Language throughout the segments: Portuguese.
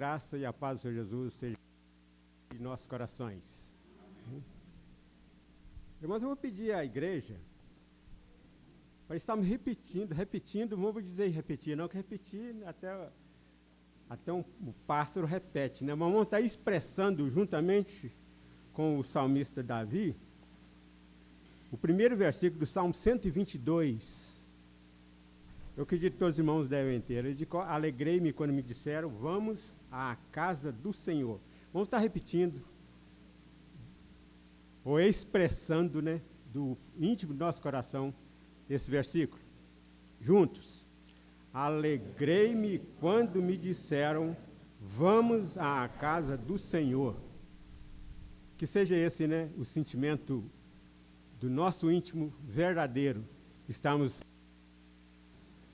Graça e a paz do Senhor Jesus esteja em nossos corações. Irmãos, eu vou pedir à igreja para estarmos repetindo, não vou dizer repetir, não, que repetir até o pássaro repete, né? Mas vamos estar expressando juntamente com o salmista Davi, o primeiro versículo do Salmo 122. Eu acredito que todos os irmãos devem ter. Ele diz: alegrei-me quando me disseram, vamos à casa do Senhor. Vamos estar repetindo, ou expressando, né, do íntimo do nosso coração, esse versículo. Juntos. Alegrei-me quando me disseram, vamos à casa do Senhor. Que seja esse, né, o sentimento do nosso íntimo verdadeiro.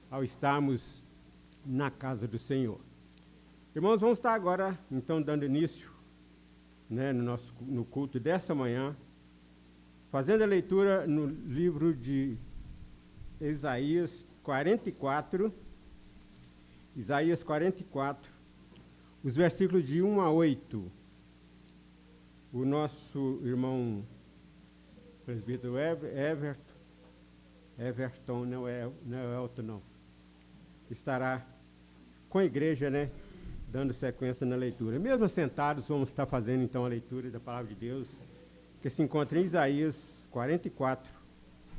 Ao estarmos na casa do Senhor. Irmãos, vamos estar agora, então, dando início, né, no culto dessa manhã, fazendo a leitura no livro de Isaías 44, os versículos de 1 a 8. O nosso irmão presbítero Everton, não é Elton, não, estará com a igreja, né, dando sequência na leitura. Mesmo sentados, vamos estar fazendo então a leitura da palavra de Deus, que se encontra em Isaías 44,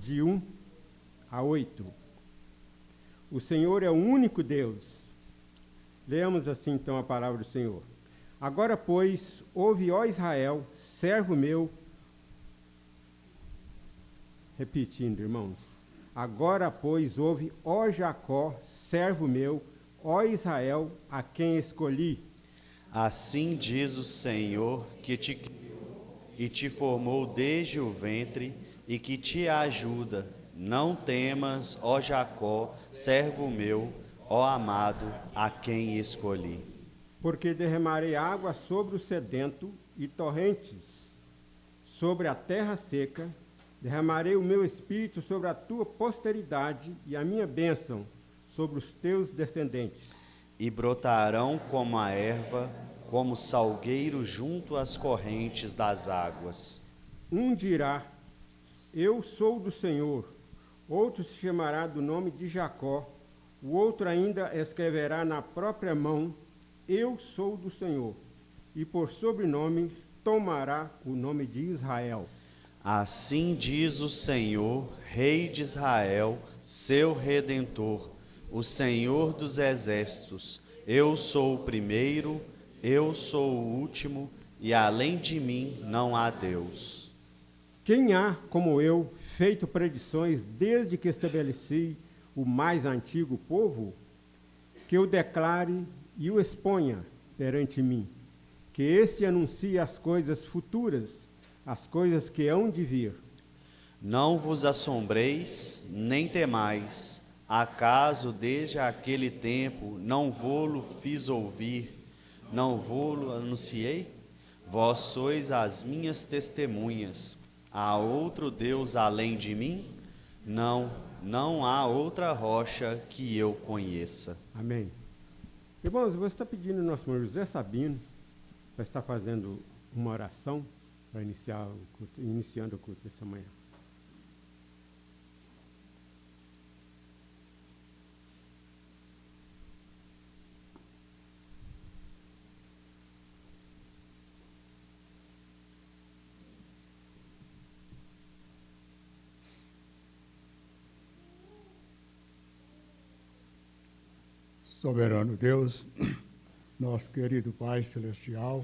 de 1 a 8. O Senhor é o único Deus. Leamos assim então a palavra do Senhor. Agora, pois, ouve, ó Israel, servo meu. Repetindo, irmãos. Agora, pois, ouve, ó Jacó, servo meu, ó Israel, a quem escolhi. Assim diz o Senhor, que te criou e te formou desde o ventre e que te ajuda. Não temas, ó Jacó, servo meu, ó amado, a quem escolhi. Porque derramarei água sobre o sedento e torrentes sobre a terra seca. Derramarei o meu espírito sobre a tua posteridade e a minha bênção sobre os teus descendentes. E brotarão como a erva, como salgueiro junto às correntes das águas. Um dirá, eu sou do Senhor. Outro se chamará do nome de Jacó. O outro ainda escreverá na própria mão, eu sou do Senhor. E por sobrenome tomará o nome de Israel. Assim diz o Senhor, Rei de Israel, seu Redentor, o Senhor dos Exércitos. Eu sou o primeiro, eu sou o último, e além de mim não há Deus. Quem há, como eu, feito predições desde que estabeleci o mais antigo povo? Que o declare e o exponha perante mim, que esse anuncie as coisas futuras, as coisas que hão de vir. Não vos assombreis, nem temais, acaso desde aquele tempo não vô-lo fiz ouvir, não vô-lo anunciei? Vós sois as minhas testemunhas. Há outro Deus além de mim? Não há outra rocha que eu conheça. Amém. Irmãos, eu vou estar pedindo ao nosso irmão José Sabino para estar fazendo uma oração para iniciando o culto dessa manhã. Soberano Deus, nosso querido Pai Celestial,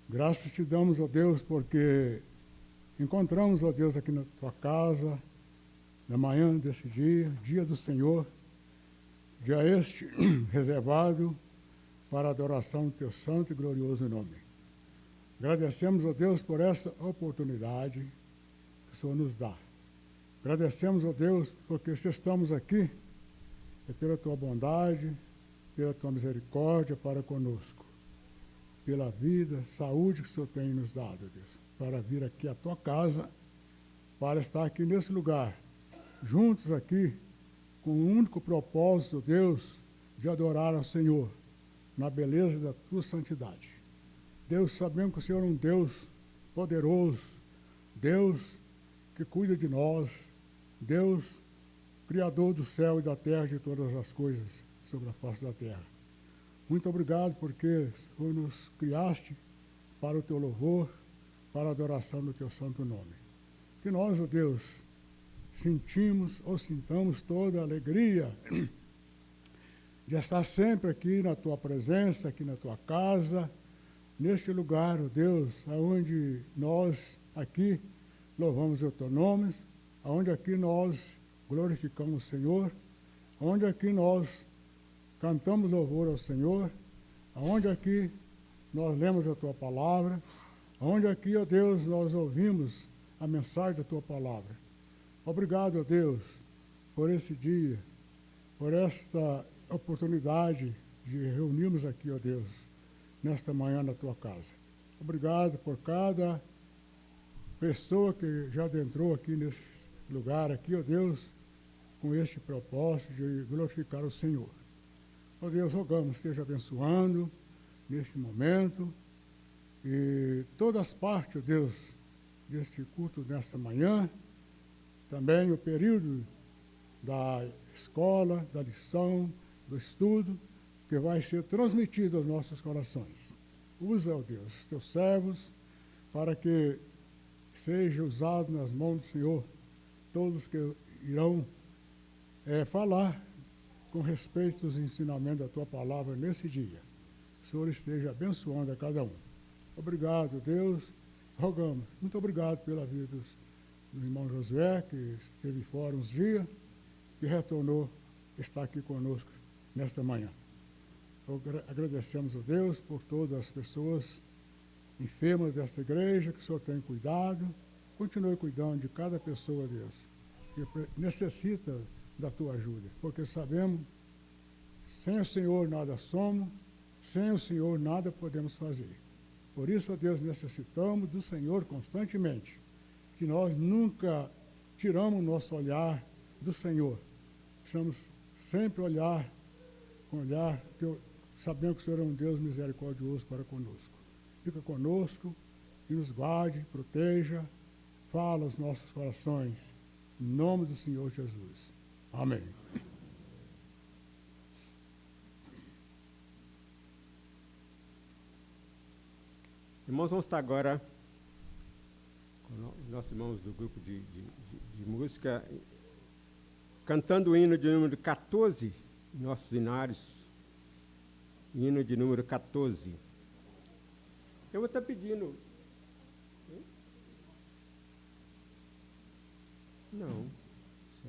graças te damos, ó Deus, porque encontramos, ó Deus, aqui na tua casa, na manhã desse dia do Senhor, dia este reservado para a adoração do teu santo e glorioso nome. Agradecemos, ó Deus, por essa oportunidade que o Senhor nos dá. Agradecemos, ó Deus, porque se estamos aqui, é pela tua bondade, pela tua misericórdia para conosco, pela vida, saúde que o Senhor tem nos dado, Deus, para vir aqui à tua casa, para estar aqui nesse lugar, juntos aqui, com o único propósito, Deus, de adorar ao Senhor, na beleza da tua santidade. Deus, sabemos que o Senhor é um Deus poderoso, Deus que cuida de nós, Deus Criador do céu e da terra, de todas as coisas sobre a face da terra. Muito obrigado porque Senhor nos criaste para o teu louvor, para a adoração do teu santo nome. Que nós, ó Deus, sintamos toda a alegria de estar sempre aqui na tua presença, aqui na tua casa, neste lugar, ó Deus, onde nós aqui louvamos o teu nome, onde aqui nós glorificamos o Senhor, onde aqui nós cantamos louvor ao Senhor, onde aqui nós lemos a tua palavra, onde aqui, ó Deus, nós ouvimos a mensagem da tua palavra. Obrigado, ó Deus, por esse dia, por esta oportunidade de reunirmos aqui, ó Deus, nesta manhã na tua casa. Obrigado por cada pessoa que já adentrou aqui nesse lugar, aqui, ó Deus, com este propósito de glorificar o Senhor. Ó Deus, rogamos, esteja abençoando neste momento e todas as partes, ó Deus, deste culto nesta manhã, também o período da escola, da lição, do estudo, que vai ser transmitido aos nossos corações. Usa, ó Deus, os teus servos, para que seja usado nas mãos do Senhor todos que irão falar com respeito aos ensinamentos da tua palavra nesse dia. O Senhor esteja abençoando a cada um. Obrigado, Deus. Rogamos. Muito obrigado pela vida do irmão Josué, que esteve fora uns dias, que retornou, está aqui conosco nesta manhã. Agradecemos a Deus por todas as pessoas enfermas desta igreja, que o Senhor tem cuidado. Continue cuidando de cada pessoa, Deus, que necessita da tua ajuda, porque sabemos, sem o Senhor nada somos, sem o Senhor nada podemos fazer. Por isso, ó Deus, necessitamos do Senhor constantemente, que nós nunca tiramos o nosso olhar do Senhor. Precisamos sempre olhar, que sabemos que o Senhor é um Deus misericordioso para conosco. Fica conosco e nos guarde, proteja, fala aos nossos corações, em nome do Senhor Jesus. Amém. Irmãos, vamos estar agora com nossos irmãos do grupo de música, cantando o hino de número 14, nossos hinários, hino de número 14. Eu vou estar pedindo... Não. Só.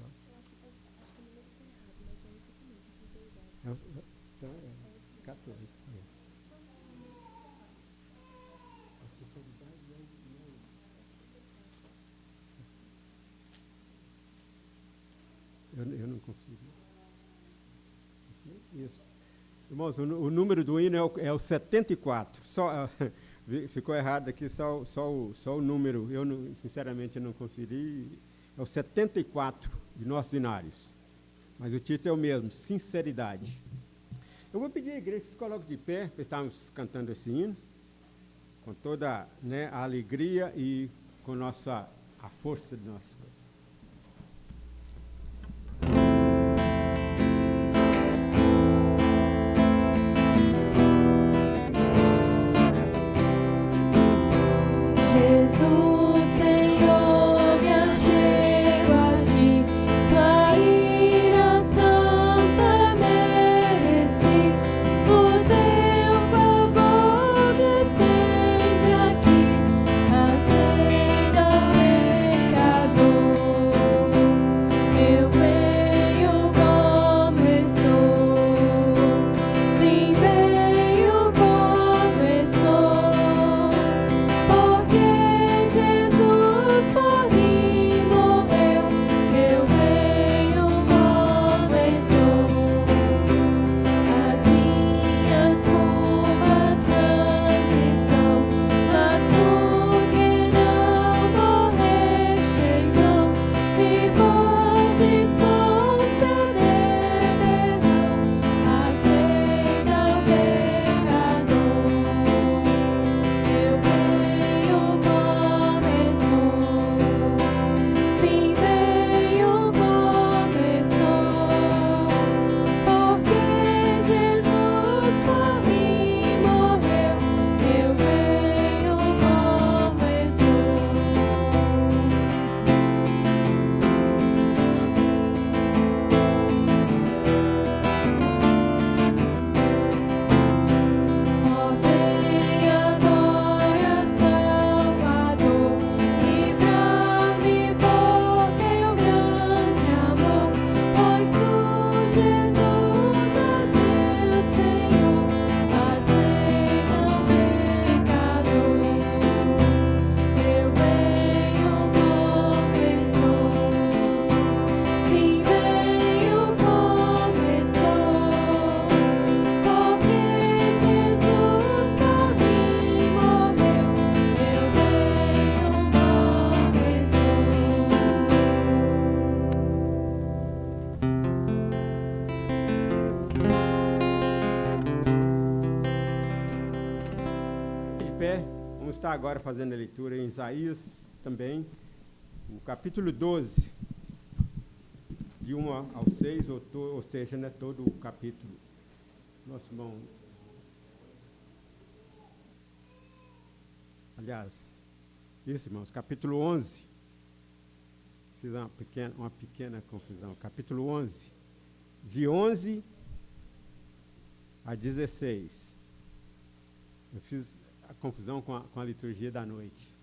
Então, 14. Eu não consigo. Isso. Irmãos, o número do hino é o 74. Ficou errado aqui, só o número. Eu, sinceramente, não consegui. É o 74 de nossos hinários. Mas o título é o mesmo, Sinceridade. Eu vou pedir à igreja que se coloque de pé, para estarmos cantando esse hino, com toda, né, a alegria e com a força de nosso corpo. Jesus, Senhor, me achego a ti, tua ira santa mereci, o teu favor descende aqui, aceita pecador. Meu bem começou, sim, bem começou, porque Jesus pé, vamos estar agora fazendo a leitura em Isaías também, o capítulo 12, de 1 ao 6, ou seja, né, todo o capítulo. Nosso irmão. Aliás, isso, irmãos, capítulo 11. Fiz uma pequena confusão. Capítulo 11, de 11 a 16. Eu fiz a confusão com a liturgia da noite.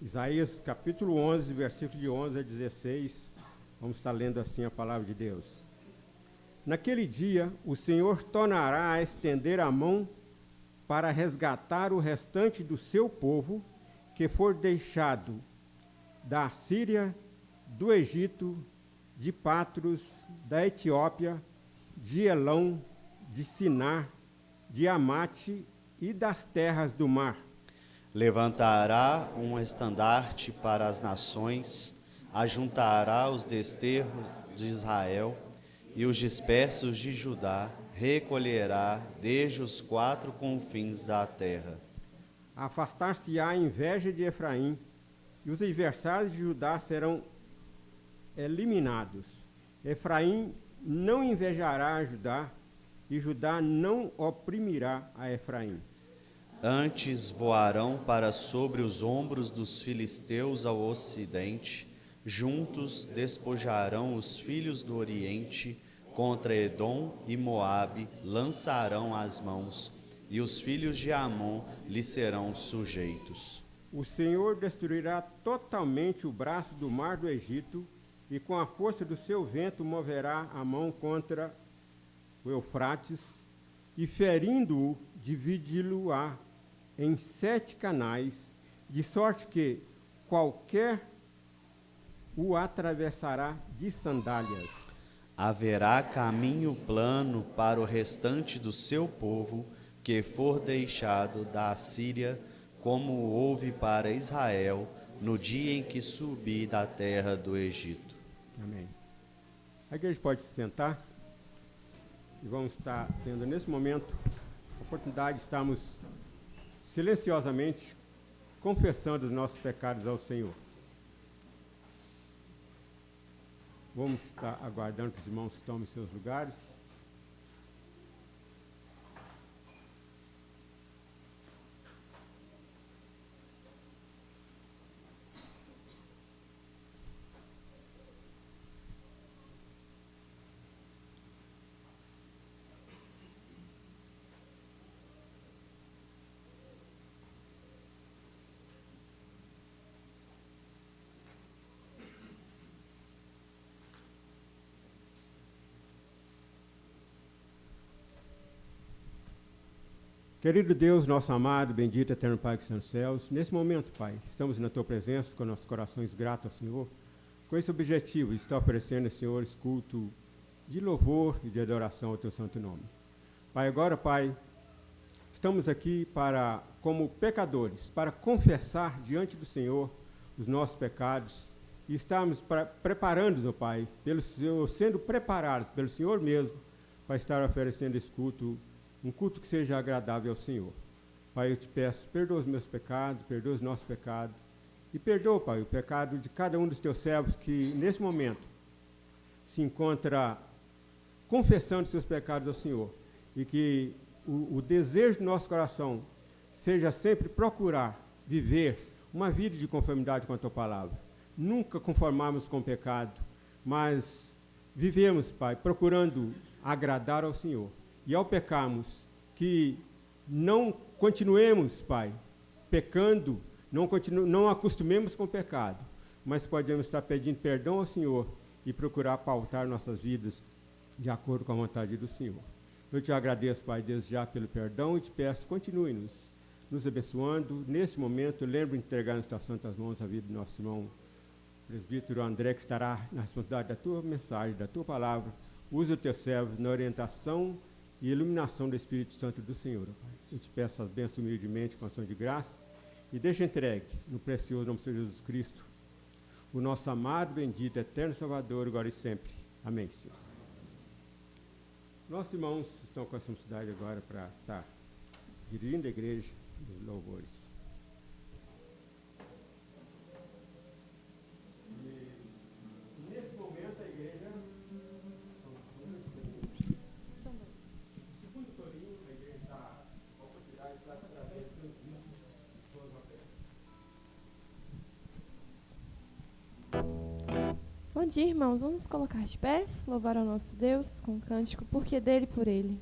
Isaías capítulo 11, versículo de 11 a 16. Vamos estar lendo assim a palavra de Deus. Naquele dia, o Senhor tornará a estender a mão para resgatar o restante do seu povo que for deixado da Síria, do Egito, de Patros, da Etiópia, de Elão, de Sinar, de Amate e das terras do mar. Levantará um estandarte para as nações, ajuntará os desterros de Israel e os dispersos de Judá, recolherá desde os 4 confins da terra. Afastar-se-á a inveja de Efraim, e os adversários de Judá serão eliminados. Efraim não invejará a Judá, e Judá não oprimirá a Efraim. Antes voarão para sobre os ombros dos filisteus ao ocidente, juntos despojarão os filhos do oriente, contra Edom e Moabe lançarão as mãos, e os filhos de Amon lhe serão sujeitos. O Senhor destruirá totalmente o braço do mar do Egito, e com a força do seu vento moverá a mão contra o Eufrates, e ferindo-o, dividi-lo-á em 7 canais, de sorte que qualquer o atravessará de sandálias. Haverá caminho plano para o restante do seu povo, que for deixado da Assíria, como houve para Israel, no dia em que subi da terra do Egito. Amém. A igreja pode se sentar, e vamos estar tendo nesse momento a oportunidade de estarmos silenciosamente confessando os nossos pecados ao Senhor. Vamos estar aguardando que os irmãos tomem seus lugares. Querido Deus, nosso amado, bendito, eterno Pai que está nos céus, nesse momento, Pai, estamos na Tua presença, com nossos corações gratos ao Senhor, com esse objetivo de estar oferecendo ao Senhor esse culto de louvor e de adoração ao Teu santo nome. Pai, agora, Pai, estamos aqui como pecadores, para confessar diante do Senhor os nossos pecados e estarmos preparando-nos, Pai, pelo Senhor, sendo preparados pelo Senhor mesmo, para estar oferecendo esse culto, um culto que seja agradável ao Senhor. Pai, eu te peço, perdoa os meus pecados, perdoa os nossos pecados, e perdoa, Pai, o pecado de cada um dos teus servos que, nesse momento, se encontra confessando seus pecados ao Senhor, e que o desejo do nosso coração seja sempre procurar viver uma vida de conformidade com a Tua palavra. Nunca conformarmos com o pecado, mas vivemos, Pai, procurando agradar ao Senhor. E ao pecarmos, que não continuemos, Pai, pecando, não acostumemos com o pecado, mas podemos estar pedindo perdão ao Senhor e procurar pautar nossas vidas de acordo com a vontade do Senhor. Eu te agradeço, Pai, desde já pelo perdão e te peço, continue-nos abençoando. Nesse momento, lembro de entregar nas tuas santas mãos a vida do nosso irmão presbítero André, que estará na responsabilidade da tua mensagem, da tua palavra. Usa o teu servo na orientação e iluminação do Espírito Santo do Senhor, Pai. Eu te peço as bênçãos humildemente, com ação de graça, e deixa entregue, no precioso nome de Jesus Cristo, o nosso amado, bendito, eterno Salvador, agora e sempre. Amém, Senhor. Nossos irmãos estão com essa cidade agora para estar dirigindo a igreja de louvores. E nesse momento a igreja segundo Torinho, a igreja está com a oportunidade para trazer transmissões de suas ofertas. Bom dia, irmãos. Vamos nos colocar de pé, louvar ao nosso Deus com um cântico, porque dele e por ele.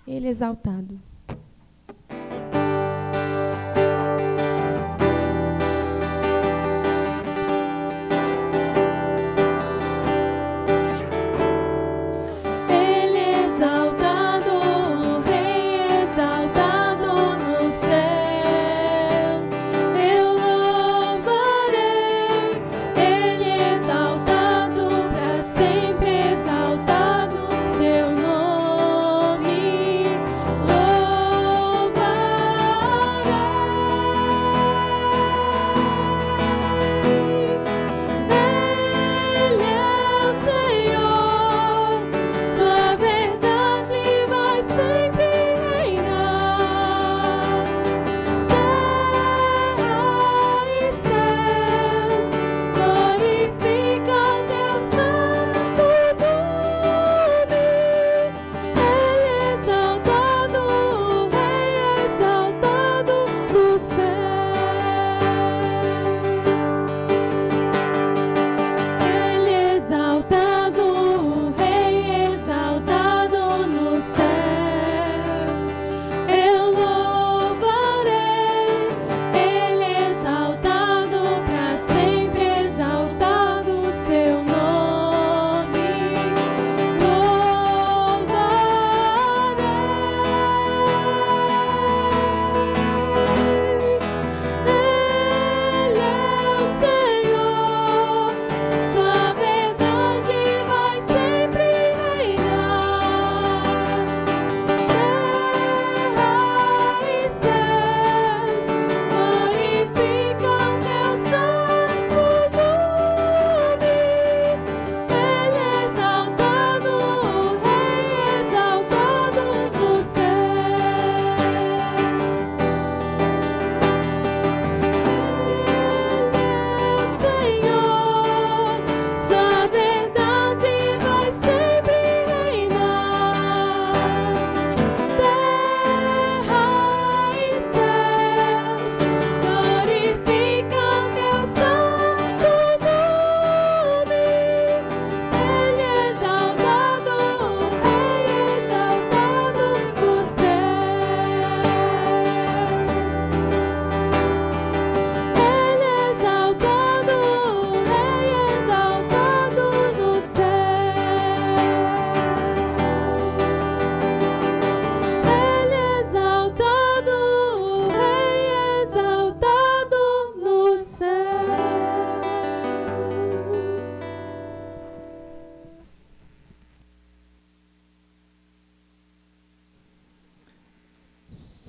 Ele exaltado. Glória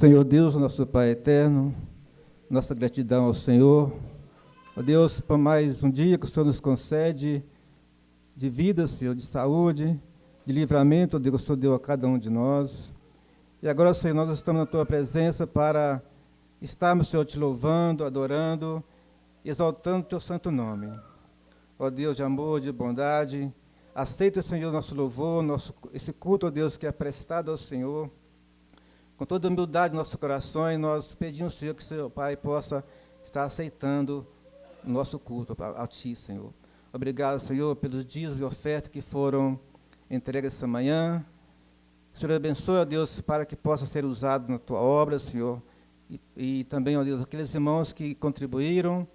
Senhor Deus, nosso Pai eterno, nossa gratidão ao Senhor, ó Deus, por mais um dia que o Senhor nos concede de vida, Senhor, de saúde, de livramento, ó Deus, que o Senhor deu a cada um de nós. E agora, Senhor, nós estamos na Tua presença para estarmos, Senhor, te louvando, adorando, exaltando o Teu santo nome. Ó Deus de amor, de bondade, aceita, Senhor, nosso louvor, esse culto, ó Deus, que é prestado ao Senhor. Com toda a humildade no nosso coração, e nós pedimos, Senhor, que o Senhor Pai possa estar aceitando o nosso culto a Ti, Senhor. Obrigado, Senhor, pelos dias de oferta que foram entregues esta manhã. O Senhor abençoe, ó Deus, para que possa ser usado na Tua obra, Senhor. E também, ó Deus, aqueles irmãos que contribuíram,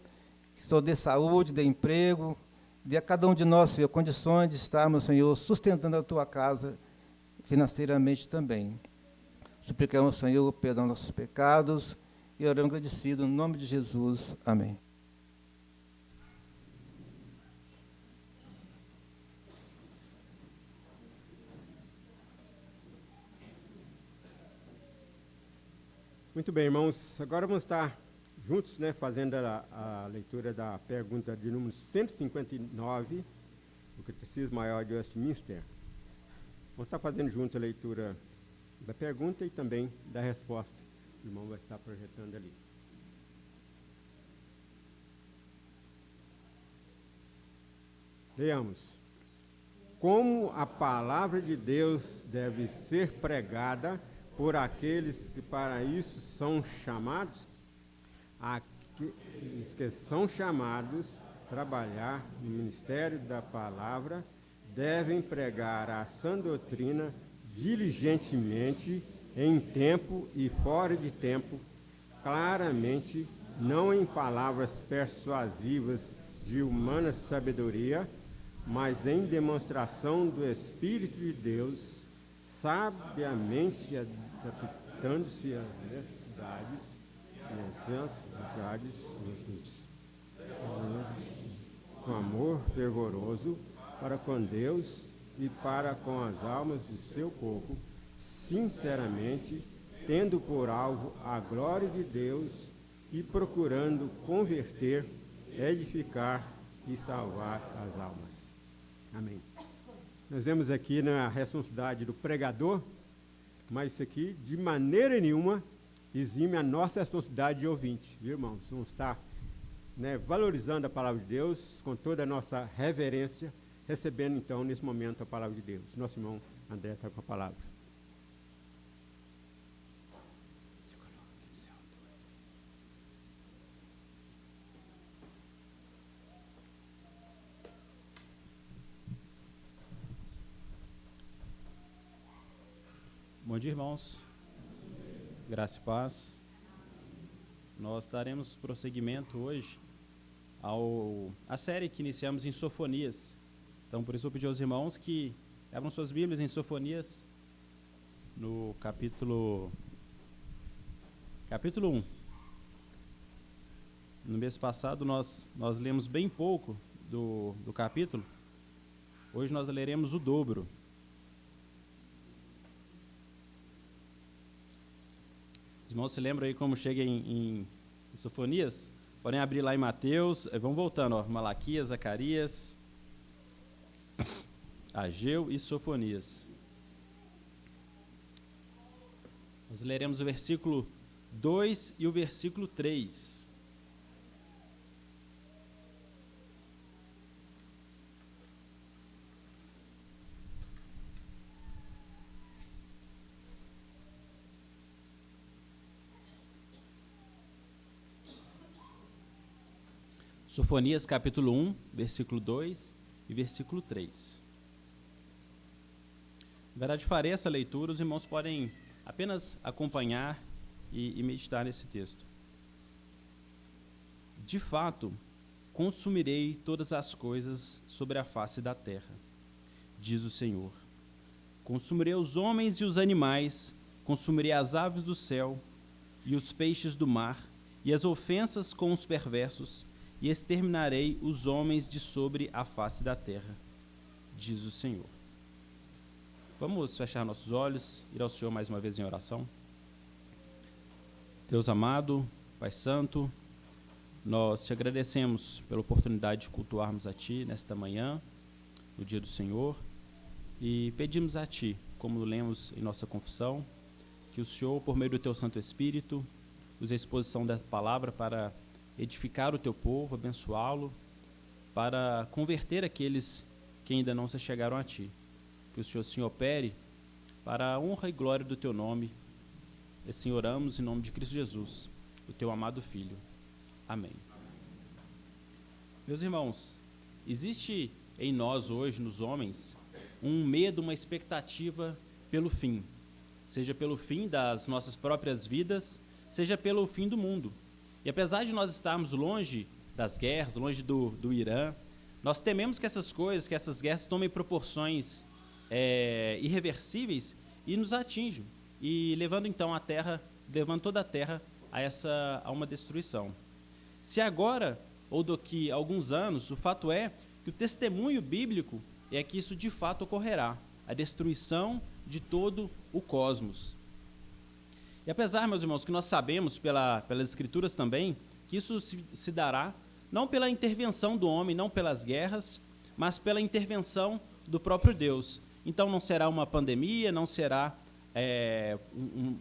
que o Senhor dê saúde, dê emprego, dê a cada um de nós, Senhor, condições de estarmos, Senhor, sustentando a Tua casa financeiramente também. Suplicamos, Senhor, o perdão dos nossos pecados e oramos agradecido no nome de Jesus. Amém. Muito bem, irmãos. Agora vamos estar juntos, né, fazendo a leitura da pergunta de número 159 do Catecismo Maior de Westminster. Vamos estar fazendo junto a leitura da pergunta e também da resposta. O irmão vai estar projetando ali. Leamos. Como a palavra de Deus deve ser pregada por aqueles que para isso são chamados? Aqueles que são chamados a trabalhar no ministério da palavra devem pregar a sã doutrina diligentemente, em tempo e fora de tempo, claramente, não em palavras persuasivas de humana sabedoria, mas em demonstração do Espírito de Deus, sabiamente adaptando-se às necessidades com amor fervoroso para com Deus e para com as almas de seu povo, sinceramente, tendo por alvo a glória de Deus e procurando converter, edificar e salvar as almas. Amém. Nós vemos aqui na responsabilidade do pregador, mas isso aqui, de maneira nenhuma, exime a nossa responsabilidade de ouvinte, viu, irmãos? Vamos estar, né, valorizando a palavra de Deus com toda a nossa reverência, recebendo, então, nesse momento, a palavra de Deus. Nosso irmão André está com a palavra. Bom dia, irmãos. Graça e paz. Nós daremos prosseguimento hoje à série que iniciamos em Sofonias. Então, por isso eu pedi aos irmãos que abram suas Bíblias em Sofonias, no capítulo 1. No mês passado nós lemos bem pouco do capítulo. Hoje nós leremos o dobro. Os irmãos se lembram aí como chega em Sofonias? Podem abrir lá em Mateus, vamos voltando, ó, Malaquias, Zacarias, Ageu e Sofonias. Nós leremos o versículo 2 e o versículo 3. Sofonias capítulo 1, versículo 2 e versículo 3. Na verdade, farei essa leitura, os irmãos podem apenas acompanhar e meditar nesse texto. De fato, consumirei todas as coisas sobre a face da terra, diz o Senhor. Consumirei os homens e os animais, consumirei as aves do céu e os peixes do mar, e as ofensas com os perversos, e exterminarei os homens de sobre a face da terra, diz o Senhor. Vamos fechar nossos olhos, ir ao Senhor mais uma vez em oração. Deus amado, Pai Santo, nós te agradecemos pela oportunidade de cultuarmos a Ti nesta manhã, no dia do Senhor, e pedimos a Ti, como lemos em nossa confissão, que o Senhor, por meio do Teu Santo Espírito, use a exposição da palavra para edificar o Teu povo, abençoá-lo, para converter aqueles que ainda não se chegaram a Ti. Que o Senhor se opere para a honra e glória do Teu nome. E assim oramos em nome de Cristo Jesus, o Teu amado Filho. Amém. Meus irmãos, existe em nós hoje, nos homens, um medo, uma expectativa pelo fim. Seja pelo fim das nossas próprias vidas, seja pelo fim do mundo. E apesar de nós estarmos longe das guerras, longe do Irã, nós tememos que essas coisas, que essas guerras tomem proporções irreversíveis e nos atinjam, e levando então levando toda a terra a uma destruição. Se agora, ou daqui a alguns anos, o fato é que o testemunho bíblico é que isso de fato ocorrerá, a destruição de todo o cosmos. E apesar, meus irmãos, que nós sabemos pelas Escrituras também, que isso se dará não pela intervenção do homem, não pelas guerras, mas pela intervenção do próprio Deus. Então não será uma pandemia, não será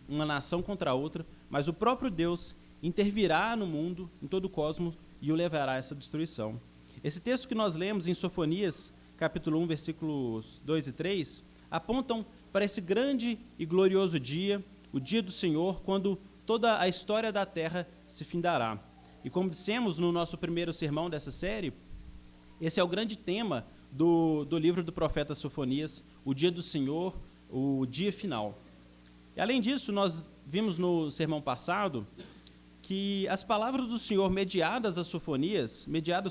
uma nação contra a outra, mas o próprio Deus intervirá no mundo, em todo o cosmos, e o levará a essa destruição. Esse texto que nós lemos em Sofonias, capítulo 1, versículos 2 e 3, apontam para esse grande e glorioso dia, o dia do Senhor, quando toda a história da terra se findará. E como dissemos no nosso primeiro sermão dessa série, esse é o grande tema do livro do profeta Sofonias, o dia do Senhor, o dia final. E além disso, nós vimos no sermão passado que as palavras do Senhor mediadas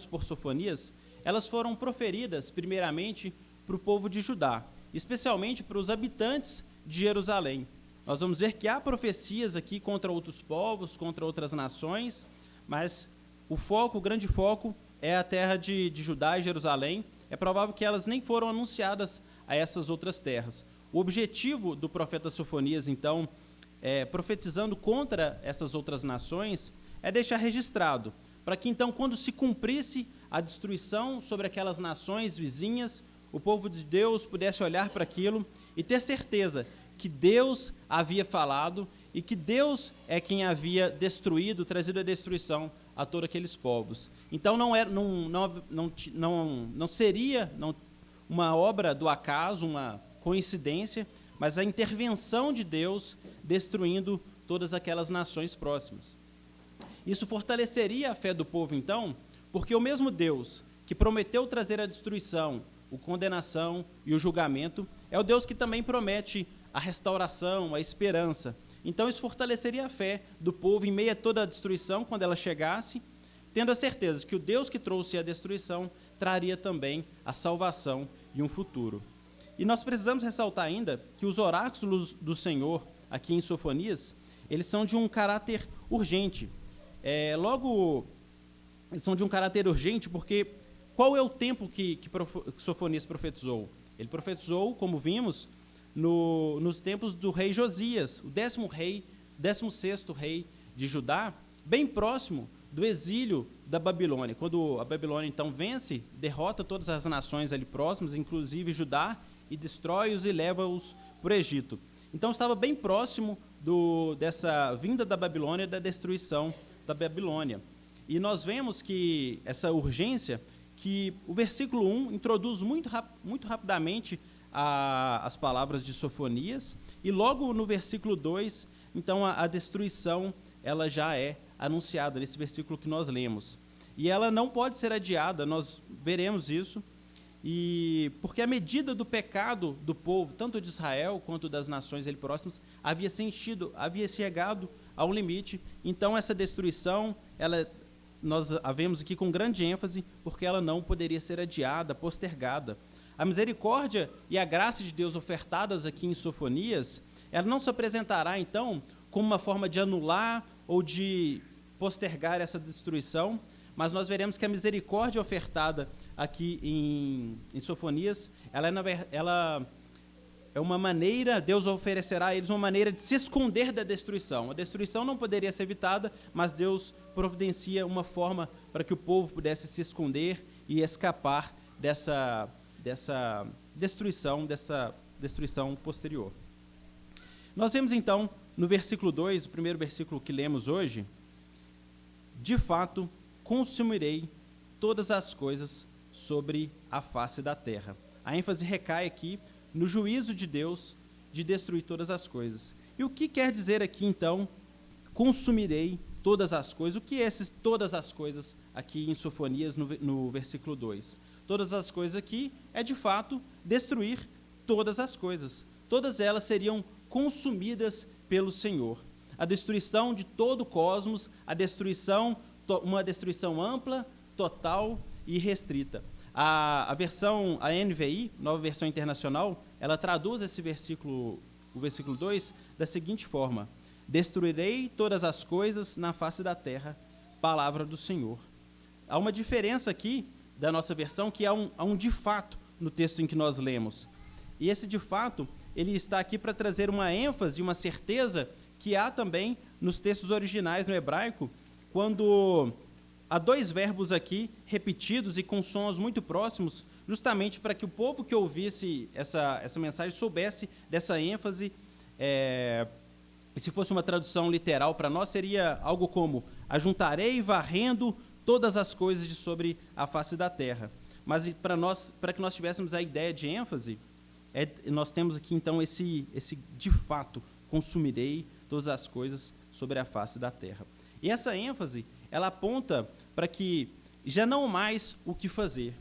por Sofonias, elas foram proferidas primeiramente para o povo de Judá, especialmente para os habitantes de Jerusalém. Nós vamos ver que há profecias aqui contra outros povos, contra outras nações, mas o grande foco é a terra de Judá e Jerusalém. É provável que elas nem foram anunciadas a essas outras terras. O objetivo do profeta Sofonias, então, profetizando contra essas outras nações, é deixar registrado, para que então, quando se cumprisse a destruição sobre aquelas nações vizinhas, o povo de Deus pudesse olhar para aquilo e ter certeza que Deus havia falado e que Deus é quem havia destruído, trazido a destruição a todos aqueles povos. Então não seria uma obra do acaso, uma coincidência, mas a intervenção de Deus destruindo todas aquelas nações próximas. Isso fortaleceria a fé do povo, então, porque o mesmo Deus que prometeu trazer a destruição, a condenação e o julgamento, é o Deus que também promete a restauração, a esperança. Então isso fortaleceria a fé do povo em meio a toda a destruição, quando ela chegasse, tendo a certeza que o Deus que trouxe a destruição traria também a salvação e um futuro. E nós precisamos ressaltar ainda que os oráculos do Senhor, aqui em Sofonias, eles são de um caráter urgente. Eles são de um caráter urgente porque qual é o tempo que Sofonias profetizou? Ele profetizou, como vimos, nos tempos do rei Josias, o 16º rei de Judá, bem próximo do exílio da Babilônia. Quando a Babilônia, então, vence, derrota todas as nações ali próximas, inclusive Judá, e destrói-os e leva-os para o Egito. Então, estava bem próximo dessa vinda da Babilônia, da destruição da Babilônia. E nós vemos que essa urgência, que o versículo 1 introduz muito rapidamente as palavras de Sofonias, e logo no versículo 2, então a destruição ela já é anunciada nesse versículo que nós lemos. E ela não pode ser adiada, nós veremos isso, porque a medida do pecado do povo, tanto de Israel quanto das nações ali próximas, havia chegado a um limite. Então essa destruição, nós a vemos aqui com grande ênfase, porque ela não poderia ser adiada, postergada. A misericórdia e a graça de Deus ofertadas aqui em Sofonias, ela não se apresentará, então, como uma forma de anular ou de postergar essa destruição, mas nós veremos que a misericórdia ofertada aqui em Sofonias, ela é uma maneira, Deus oferecerá a eles uma maneira de se esconder da destruição. A destruição não poderia ser evitada, mas Deus providencia uma forma para que o povo pudesse se esconder e escapar dessa destruição posterior. Nós vemos então no versículo 2, o primeiro versículo que lemos hoje: de fato, consumirei todas as coisas sobre a face da terra. A ênfase recai aqui no juízo de Deus de destruir todas as coisas. E o que quer dizer aqui, então, consumirei todas as coisas? O que é essas todas as coisas aqui em Sofonias, no versículo 2? Todas as coisas aqui é, de fato, destruir todas as coisas. Todas elas seriam consumidas pelo Senhor. A destruição de todo o cosmos, uma destruição ampla, total e restrita. A NVI, Nova Versão Internacional, ela traduz o versículo 2, da seguinte forma: destruirei todas as coisas na face da terra, palavra do Senhor. Há uma diferença aqui da nossa versão, que há um de fato no texto em que nós lemos. E esse de fato, ele está aqui para trazer uma ênfase, uma certeza que há também nos textos originais no hebraico, quando há dois verbos aqui repetidos e com sons muito próximos, justamente para que o povo que ouvisse essa mensagem soubesse dessa ênfase. E se fosse uma tradução literal para nós, seria algo como: ajuntarei varrendo todas as coisas de sobre a face da terra. Mas para que nós tivéssemos a ideia de ênfase, nós temos aqui então esse de fato, consumirei todas as coisas sobre a face da terra. E essa ênfase, ela aponta para que já não mais o que fazer.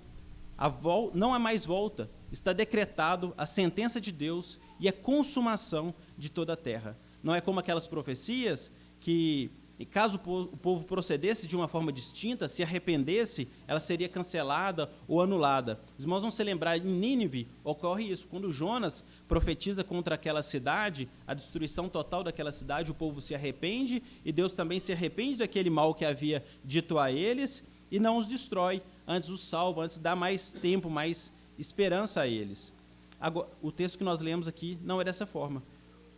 Não há mais volta. Está decretado a sentença de Deus e a consumação de toda a terra. Não é como aquelas profecias que, caso o povo procedesse de uma forma distinta, se arrependesse, ela seria cancelada ou anulada. Os irmãos vão se lembrar, em Nínive ocorre isso. Quando Jonas profetiza contra aquela cidade, a destruição total daquela cidade, o povo se arrepende, e Deus também se arrepende daquele mal que havia dito a eles, e não os destrói, antes os salva, antes dá mais tempo, mais esperança a eles. Agora, o texto que nós lemos aqui não é dessa forma.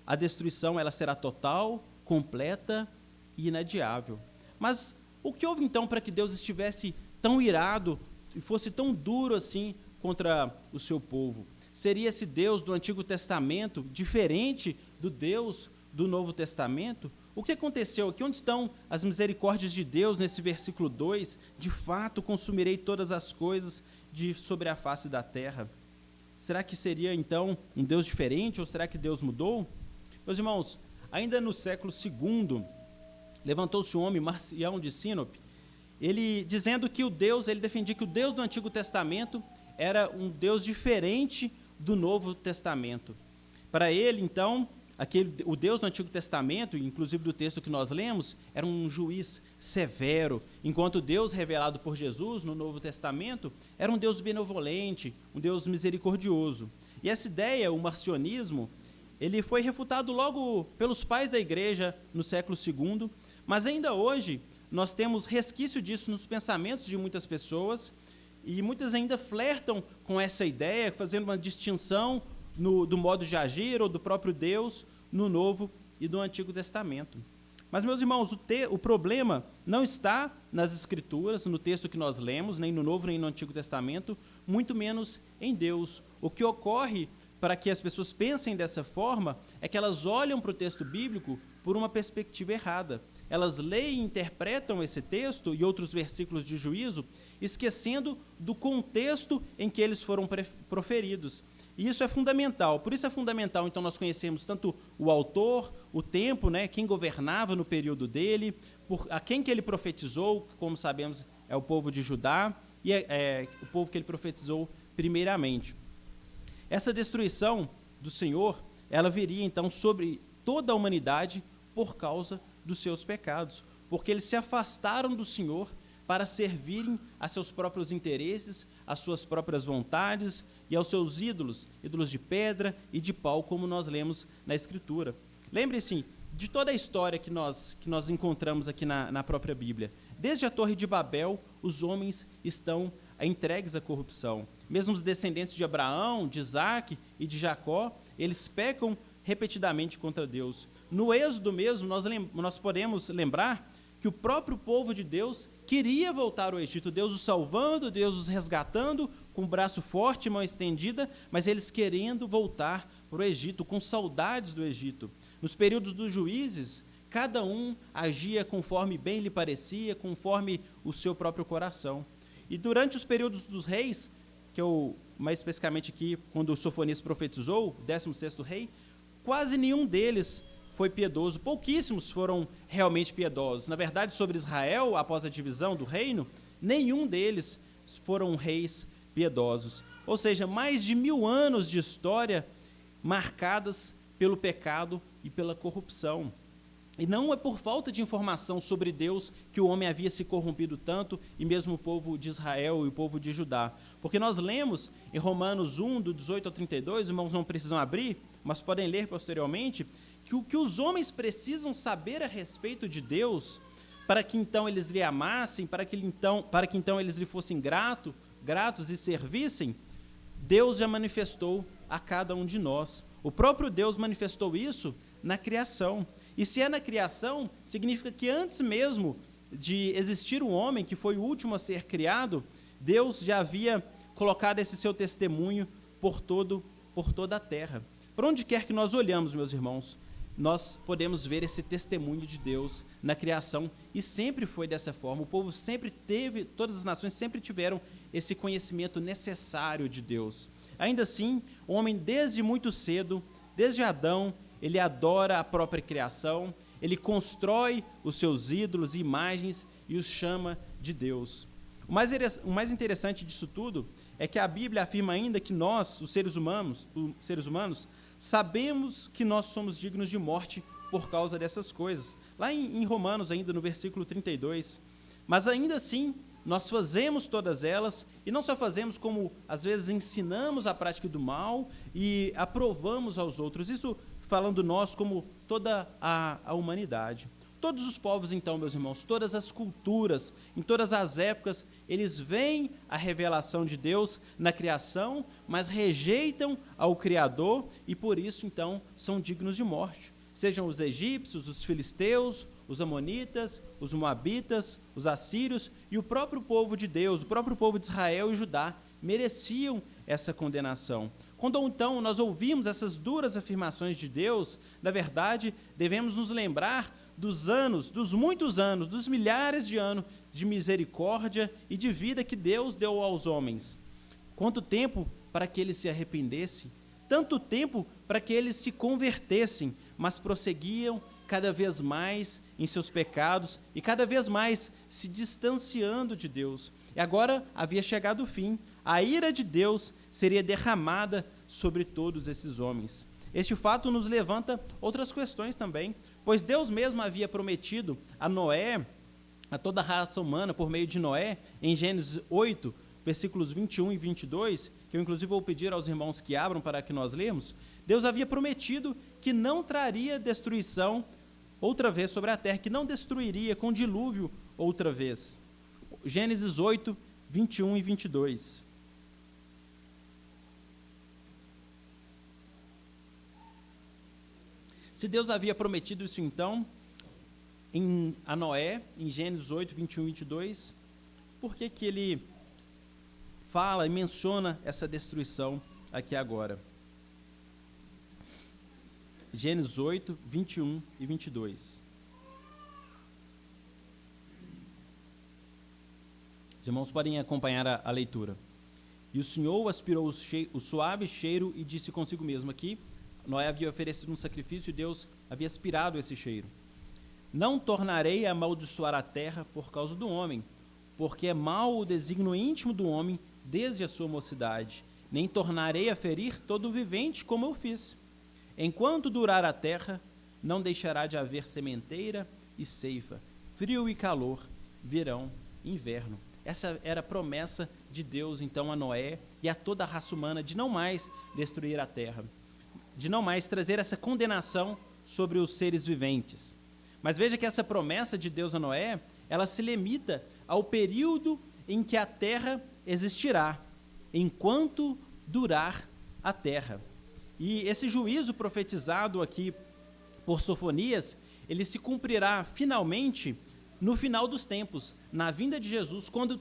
A destruição, ela será total, completa e inadiável. Mas o que houve então para que Deus estivesse tão irado e fosse tão duro assim contra o seu povo? Seria esse Deus do Antigo Testamento diferente do Deus do Novo Testamento? O que aconteceu aqui? Onde estão as misericórdias de Deus nesse versículo 2? De fato, consumirei todas as coisas sobre a face da terra. Será que seria então um Deus diferente, ou será que Deus mudou? Meus irmãos, ainda no século II, levantou-se um homem, Marcião de Sinope, ele dizendo que ele defendia que o Deus do Antigo Testamento era um Deus diferente do Novo Testamento. Para ele, então, o Deus do Antigo Testamento, inclusive do texto que nós lemos, era um juiz severo, enquanto o Deus revelado por Jesus no Novo Testamento era um Deus benevolente, um Deus misericordioso. E essa ideia, o marcionismo, ele foi refutado logo pelos pais da igreja no século II, mas ainda hoje nós temos resquício disso nos pensamentos de muitas pessoas, e muitas ainda flertam com essa ideia, fazendo uma distinção do modo de agir ou do próprio Deus no Novo e no Antigo Testamento. Mas, meus irmãos, o problema não está nas Escrituras, no texto que nós lemos, nem no Novo nem no Antigo Testamento, muito menos em Deus. O que ocorre para que as pessoas pensem dessa forma é que elas olham para o texto bíblico por uma perspectiva errada. Elas leem e interpretam esse texto e outros versículos de juízo, esquecendo do contexto em que eles foram proferidos. E isso é fundamental. Por isso é fundamental, então, nós conhecemos tanto o autor, o tempo, quem governava no período dele, a quem que ele profetizou, como sabemos, é o povo de Judá, e é o povo que ele profetizou primeiramente. Essa destruição do Senhor, ela viria, então, sobre toda a humanidade por causa dos seus pecados, porque eles se afastaram do Senhor para servirem a seus próprios interesses, às suas próprias vontades e aos seus ídolos de pedra e de pau, como nós lemos na Escritura. Lembre-se de toda a história que nós encontramos aqui na própria Bíblia. Desde a Torre de Babel, os homens estão entregues à corrupção. Mesmo os descendentes de Abraão, de Isaac e de Jacó, eles pecam repetidamente contra Deus. No Êxodo mesmo, nós podemos lembrar que o próprio povo de Deus queria voltar ao Egito, Deus os salvando, Deus os resgatando, com o braço forte e mão estendida, mas eles querendo voltar para o Egito, com saudades do Egito. Nos períodos dos juízes, cada um agia conforme bem lhe parecia, conforme o seu próprio coração. E durante os períodos dos reis, que eu, mais especificamente aqui, quando o Sofonias profetizou, o 16º rei, quase nenhum deles foi piedoso, pouquíssimos foram realmente piedosos. Na verdade, sobre Israel, após a divisão do reino, nenhum deles foram reis piedosos. Ou seja, mais de 1000 anos de história marcadas pelo pecado e pela corrupção. E não é por falta de informação sobre Deus que o homem havia se corrompido tanto, e mesmo o povo de Israel e o povo de Judá. Porque nós lemos em Romanos 1, do 18 ao 32, os irmãos não precisam abrir, mas podem ler posteriormente, que o que os homens precisam saber a respeito de Deus, para que então eles lhe amassem, para que então eles lhe fossem gratos e servissem, Deus já manifestou a cada um de nós. O próprio Deus manifestou isso na criação. E se é na criação, significa que antes mesmo de existir o homem, que foi o último a ser criado, Deus já havia colocado esse seu testemunho por toda a terra. Por onde quer que nós olhamos, meus irmãos, nós podemos ver esse testemunho de Deus na criação, e sempre foi dessa forma. O povo sempre teve, todas as nações sempre tiveram esse conhecimento necessário de Deus. Ainda assim, o homem desde muito cedo, desde Adão, ele adora a própria criação, ele constrói os seus ídolos e imagens e os chama de Deus. O mais interessante disso tudo é que a Bíblia afirma ainda que nós, os seres humanos, sabemos que nós somos dignos de morte por causa dessas coisas. Lá em Romanos, ainda no versículo 32. Mas ainda assim, nós fazemos todas elas, e não só fazemos, como às vezes ensinamos a prática do mal e aprovamos aos outros. Isso falando nós como toda a humanidade. Todos os povos, então, meus irmãos, todas as culturas, em todas as épocas, eles veem a revelação de Deus na criação, mas rejeitam ao Criador e, por isso, então, são dignos de morte. Sejam os egípcios, os filisteus, os amonitas, os moabitas, os assírios e o próprio povo de Deus, o próprio povo de Israel e Judá, mereciam essa condenação. Quando, então, nós ouvimos essas duras afirmações de Deus, na verdade, devemos nos lembrar dos muitos anos, dos milhares de anos de misericórdia e de vida que Deus deu aos homens. Quanto tempo para que eles se arrependessem, tanto tempo para que eles se convertessem, mas prosseguiam cada vez mais em seus pecados e cada vez mais se distanciando de Deus. E agora havia chegado o fim, a ira de Deus seria derramada sobre todos esses homens. Este fato nos levanta outras questões também, pois Deus mesmo havia prometido a Noé, a toda a raça humana, por meio de Noé, em Gênesis 8, versículos 21 e 22, que eu inclusive vou pedir aos irmãos que abram para que nós lemos. Deus havia prometido que não traria destruição outra vez sobre a terra, que não destruiria com dilúvio outra vez. Gênesis 8, 21 e 22. Se Deus havia prometido isso, então, a Noé, em Gênesis 8, 21 e 22, por que ele fala e menciona essa destruição aqui agora? Gênesis 8, 21 e 22. Os irmãos podem acompanhar a leitura. E o Senhor aspirou o suave cheiro e disse consigo mesmo. Aqui, Noé havia oferecido um sacrifício e Deus havia aspirado esse cheiro. Não tornarei a amaldiçoar a terra por causa do homem, porque é mau o desígnio íntimo do homem desde a sua mocidade. Nem tornarei a ferir todo o vivente como eu fiz. Enquanto durar a terra, não deixará de haver sementeira e ceifa, frio e calor, verão e inverno. Essa era a promessa de Deus, então, a Noé e a toda a raça humana de não mais destruir a terra, de não mais trazer essa condenação sobre os seres viventes. Mas veja que essa promessa de Deus a Noé, ela se limita ao período em que a terra existirá, enquanto durar a terra. E esse juízo profetizado aqui por Sofonias, ele se cumprirá finalmente no final dos tempos, na vinda de Jesus, quando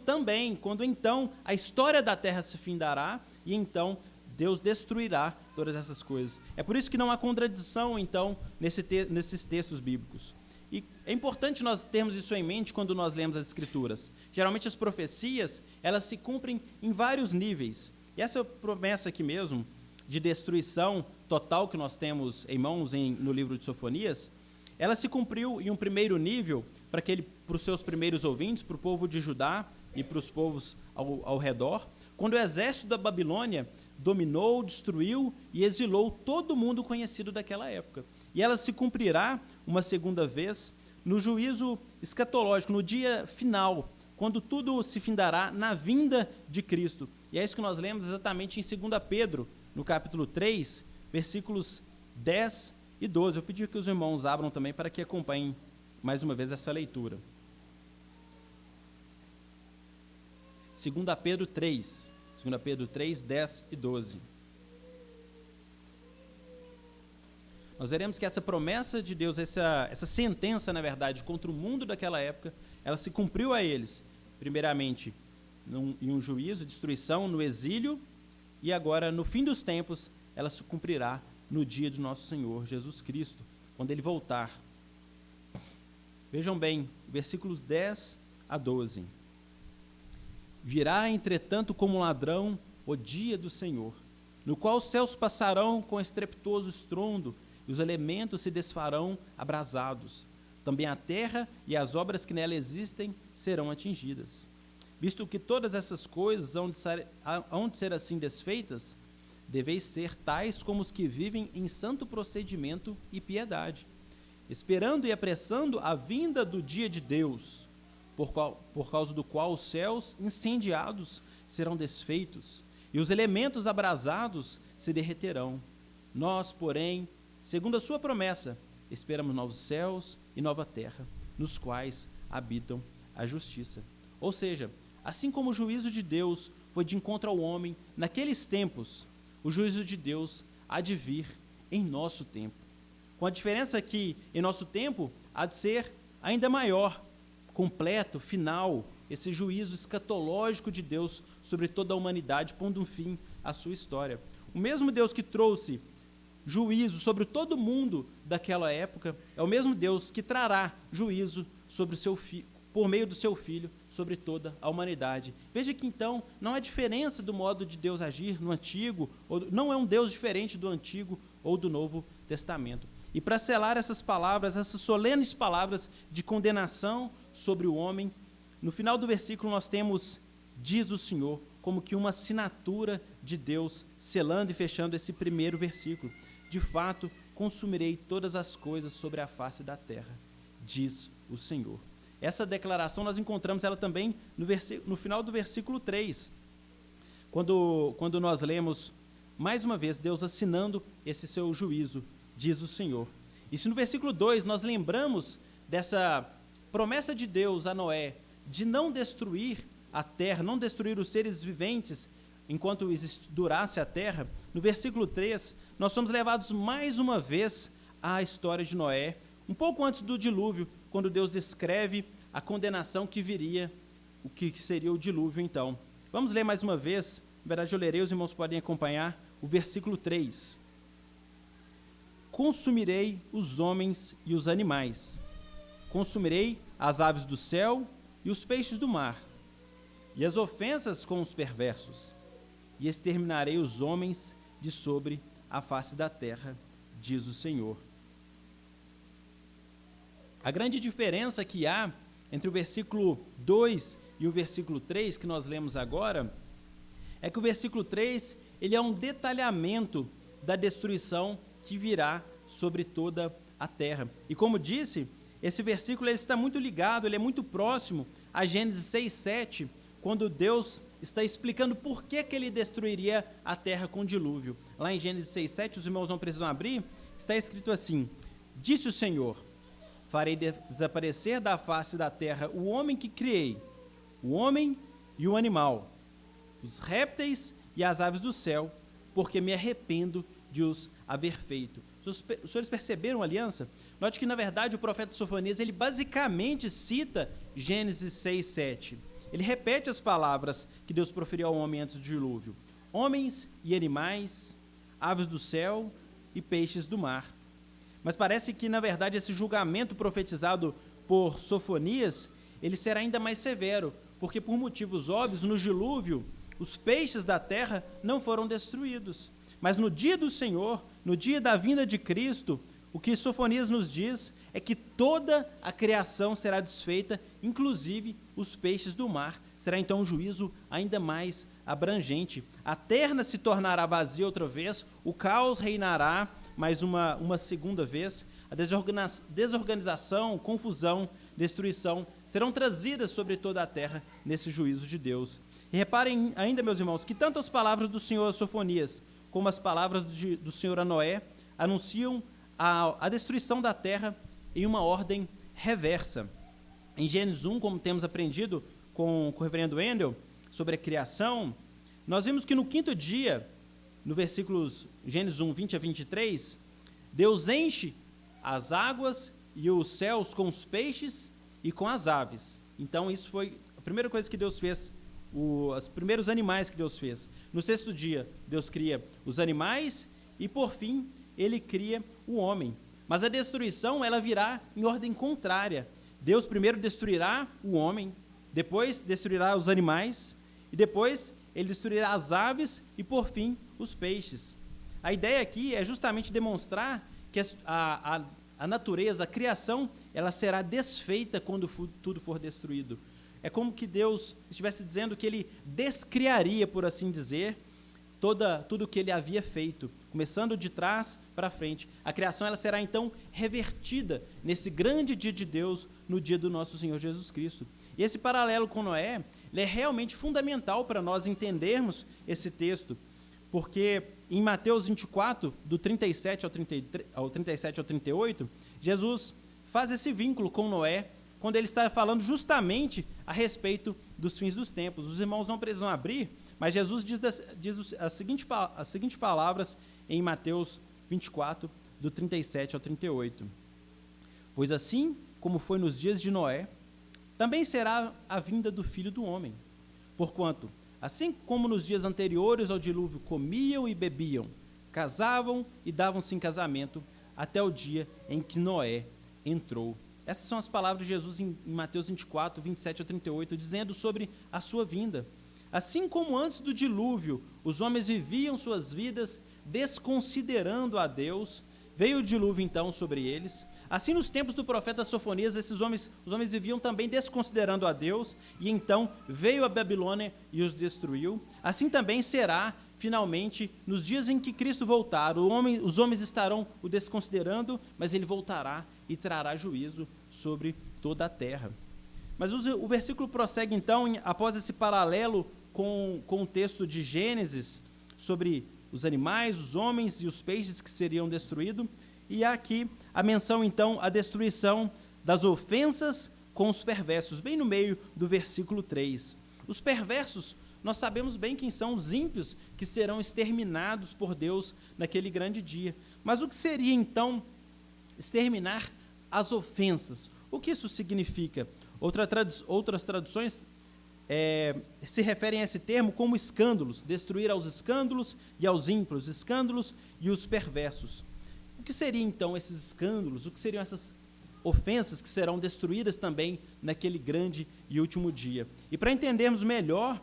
então a história da terra se findará e então Deus destruirá todas essas coisas. É por isso que não há contradição, então, nesses textos bíblicos. E é importante nós termos isso em mente quando nós lemos as Escrituras. Geralmente as profecias, elas se cumprem em vários níveis. E essa promessa aqui mesmo, de destruição total que nós temos em mãos no livro de Sofonias, ela se cumpriu em um primeiro nível para os seus primeiros ouvintes, para o povo de Judá e para os povos ao redor, quando o exército da Babilônia dominou, destruiu e exilou todo mundo conhecido daquela época. E ela se cumprirá uma segunda vez no juízo escatológico, no dia final, quando tudo se findará na vinda de Cristo. E é isso que nós lemos exatamente em 2 Pedro, no capítulo 3, versículos 10 e 12. Eu pedi que os irmãos abram também para que acompanhem mais uma vez essa leitura. 2 Pedro 3, 10 e 12. Nós veremos que essa promessa de Deus, essa sentença, na verdade, contra o mundo daquela época, ela se cumpriu a eles, primeiramente em um juízo, destruição, no exílio, e agora, no fim dos tempos, ela se cumprirá no dia de nosso Senhor Jesus Cristo, quando Ele voltar. Vejam bem, versículos 10 a 12. Virá, entretanto, como um ladrão o dia do Senhor, no qual os céus passarão com estrepitoso estrondo, e os elementos se desfarão abrasados. Também a terra e as obras que nela existem serão atingidas. Visto que todas essas coisas hão de ser assim desfeitas, deveis ser tais como os que vivem em santo procedimento e piedade, esperando e apressando a vinda do dia de Deus, por causa do qual os céus incendiados serão desfeitos, e os elementos abrasados se derreterão. Nós, porém, segundo a sua promessa, esperamos novos céus e nova terra, nos quais habitam a justiça. Ou seja, assim como o juízo de Deus foi de encontro ao homem naqueles tempos, o juízo de Deus há de vir em nosso tempo. Com a diferença que, em nosso tempo, há de ser ainda maior, completo, final, esse juízo escatológico de Deus sobre toda a humanidade, pondo um fim à sua história. O mesmo Deus que trouxe juízo sobre todo mundo daquela época é o mesmo Deus que trará juízo sobre por meio do seu Filho sobre toda a humanidade. Veja que então não há diferença do modo de Deus agir no Antigo, não é um Deus diferente do Antigo ou do Novo Testamento. E para selar essas palavras, essas solenes palavras de condenação sobre o homem, no final do versículo nós temos, diz o Senhor, como que uma assinatura de Deus selando e fechando esse primeiro versículo. De fato, consumirei todas as coisas sobre a face da terra, diz o Senhor. Essa declaração nós encontramos ela também no final do versículo 3, quando nós lemos, mais uma vez, Deus assinando esse seu juízo, diz o Senhor. E se no versículo 2 nós lembramos dessa promessa de Deus a Noé, de não destruir a terra, não destruir os seres viventes enquanto durasse a terra, no versículo 3, nós somos levados mais uma vez à história de Noé, um pouco antes do dilúvio, quando Deus descreve a condenação que viria, o que seria o dilúvio então. Vamos ler mais uma vez, na verdade eu lerei, os irmãos podem acompanhar, o versículo 3. Consumirei os homens e os animais, consumirei as aves do céu e os peixes do mar, e as ofensas com os perversos, e exterminarei os homens de sobre a face da terra, diz o Senhor. A grande diferença que há entre o versículo 2 e o versículo 3, que nós lemos agora, é que o versículo 3, ele é um detalhamento da destruição que virá sobre toda a terra. E como disse, esse versículo ele está muito ligado, ele é muito próximo a Gênesis 6, 7, quando Deus está explicando por que ele destruiria a terra com o dilúvio. Lá em Gênesis 6, 7, os irmãos não precisam abrir, está escrito assim: disse o Senhor, farei desaparecer da face da terra o homem que criei, o homem e o animal, os répteis e as aves do céu, porque me arrependo de os haver feito. Os senhores perceberam a aliança? Note que, na verdade, o profeta Sofonias, ele basicamente cita Gênesis 6, 7. Ele repete as palavras que Deus proferiu ao homem antes do dilúvio: homens e animais, aves do céu e peixes do mar. Mas parece que, na verdade, esse julgamento profetizado por Sofonias, ele será ainda mais severo, porque, por motivos óbvios, no dilúvio, os peixes da terra não foram destruídos. Mas no dia do Senhor, no dia da vinda de Cristo, o que Sofonias nos diz é que toda a criação será desfeita, inclusive os peixes do mar. Será então um juízo ainda mais abrangente. A terra se tornará vazia outra vez, o caos reinará mais uma segunda vez, a desorganização, confusão, destruição serão trazidas sobre toda a terra nesse juízo de Deus. E reparem ainda, meus irmãos, que tanto as palavras do Senhor a Sofonias, como as palavras do Senhor a Noé, anunciam a destruição da terra em uma ordem reversa. Em Gênesis 1, como temos aprendido com o reverendo Wendel, sobre a criação, nós vimos que no quinto dia, no versículos Gênesis 1, 20 a 23, Deus enche as águas e os céus com os peixes e com as aves. Então, isso foi a primeira coisa que Deus fez, os primeiros animais que Deus fez. No sexto dia, Deus cria os animais e, por fim, ele cria o homem. Mas a destruição, ela virá em ordem contrária. Deus primeiro destruirá o homem, depois destruirá os animais, e depois ele destruirá as aves e, por fim, os peixes. A ideia aqui é justamente demonstrar que a natureza, a criação, ela será desfeita quando tudo for destruído. É como que Deus estivesse dizendo que ele descriaria, por assim dizer, tudo o que ele havia feito, começando de trás para frente. A criação, ela será então revertida nesse grande dia de Deus, no dia do nosso Senhor Jesus Cristo. E esse paralelo com Noé, ele é realmente fundamental para nós entendermos esse texto, porque em Mateus 24, do 37 ao 38, Jesus faz esse vínculo com Noé, quando ele está falando justamente a respeito dos fins dos tempos. Os irmãos não precisam abrir, mas Jesus diz as seguintes palavras em Mateus 24, do 37 ao 38. Pois assim como foi nos dias de Noé, também será a vinda do Filho do Homem. Porquanto, assim como nos dias anteriores ao dilúvio comiam e bebiam, casavam e davam-se em casamento, até o dia em que Noé entrou. Essas são as palavras de Jesus em Mateus 24, 27 ao 38, dizendo sobre a sua vinda. Assim como antes do dilúvio, os homens viviam suas vidas desconsiderando a Deus, veio o dilúvio então sobre eles. Assim, nos tempos do profeta Sofonias, os homens viviam também desconsiderando a Deus, e então veio a Babilônia e os destruiu. Assim também será, finalmente, nos dias em que Cristo voltar. Os homens estarão o desconsiderando, mas ele voltará e trará juízo sobre toda a terra. Mas o versículo prossegue então, após esse paralelo com o texto de Gênesis, sobre os animais, os homens e os peixes que seriam destruídos, e há aqui a menção então à destruição das ofensas com os perversos, bem no meio do versículo 3. Os perversos, nós sabemos bem quem são, os ímpios que serão exterminados por Deus naquele grande dia. Mas o que seria então exterminar as ofensas? O que isso significa? Outras traduções se referem a esse termo como escândalos, destruir aos escândalos e aos ímpios, os escândalos e os perversos. O que seriam então esses escândalos? O que seriam essas ofensas que serão destruídas também naquele grande e último dia? E para entendermos melhor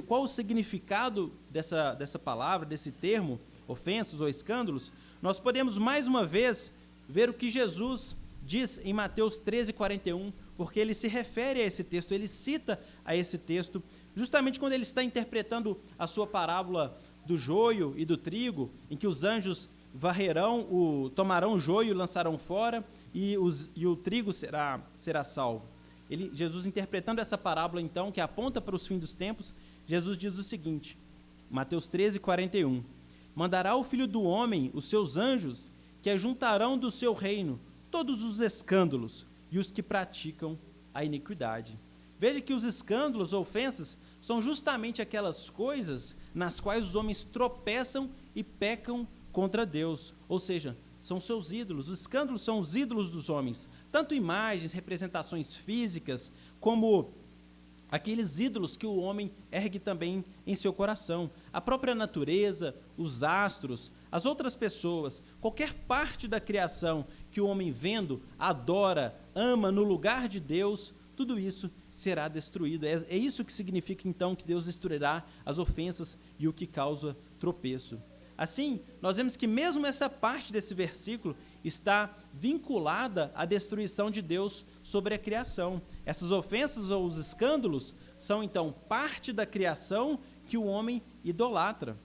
qual o significado dessa palavra, desse termo, ofensas ou escândalos, nós podemos mais uma vez ver o que Jesus diz em Mateus 13, 41, porque ele se refere a esse texto, ele cita a esse texto, justamente quando ele está interpretando a sua parábola do joio e do trigo, em que os anjos tomarão o joio e lançarão fora, e o trigo será salvo. Jesus interpretando essa parábola, então, que aponta para os fins dos tempos, Jesus diz o seguinte, Mateus 13, 41, mandará o Filho do Homem os seus anjos, que ajuntarão do seu reino todos os escândalos e os que praticam a iniquidade. Veja que os escândalos ou ofensas são justamente aquelas coisas nas quais os homens tropeçam e pecam contra Deus, ou seja, são seus ídolos. Os escândalos são os ídolos dos homens, tanto imagens, representações físicas, como aqueles ídolos que o homem ergue também em seu coração. A própria natureza, os astros, as outras pessoas, qualquer parte da criação que o homem vendo, adora, ama no lugar de Deus, tudo isso será destruído. É isso que significa, então, que Deus destruirá as ofensas e o que causa tropeço. Assim, nós vemos que mesmo essa parte desse versículo está vinculada à destruição de Deus sobre a criação. Essas ofensas ou os escândalos são, então, parte da criação que o homem idolatra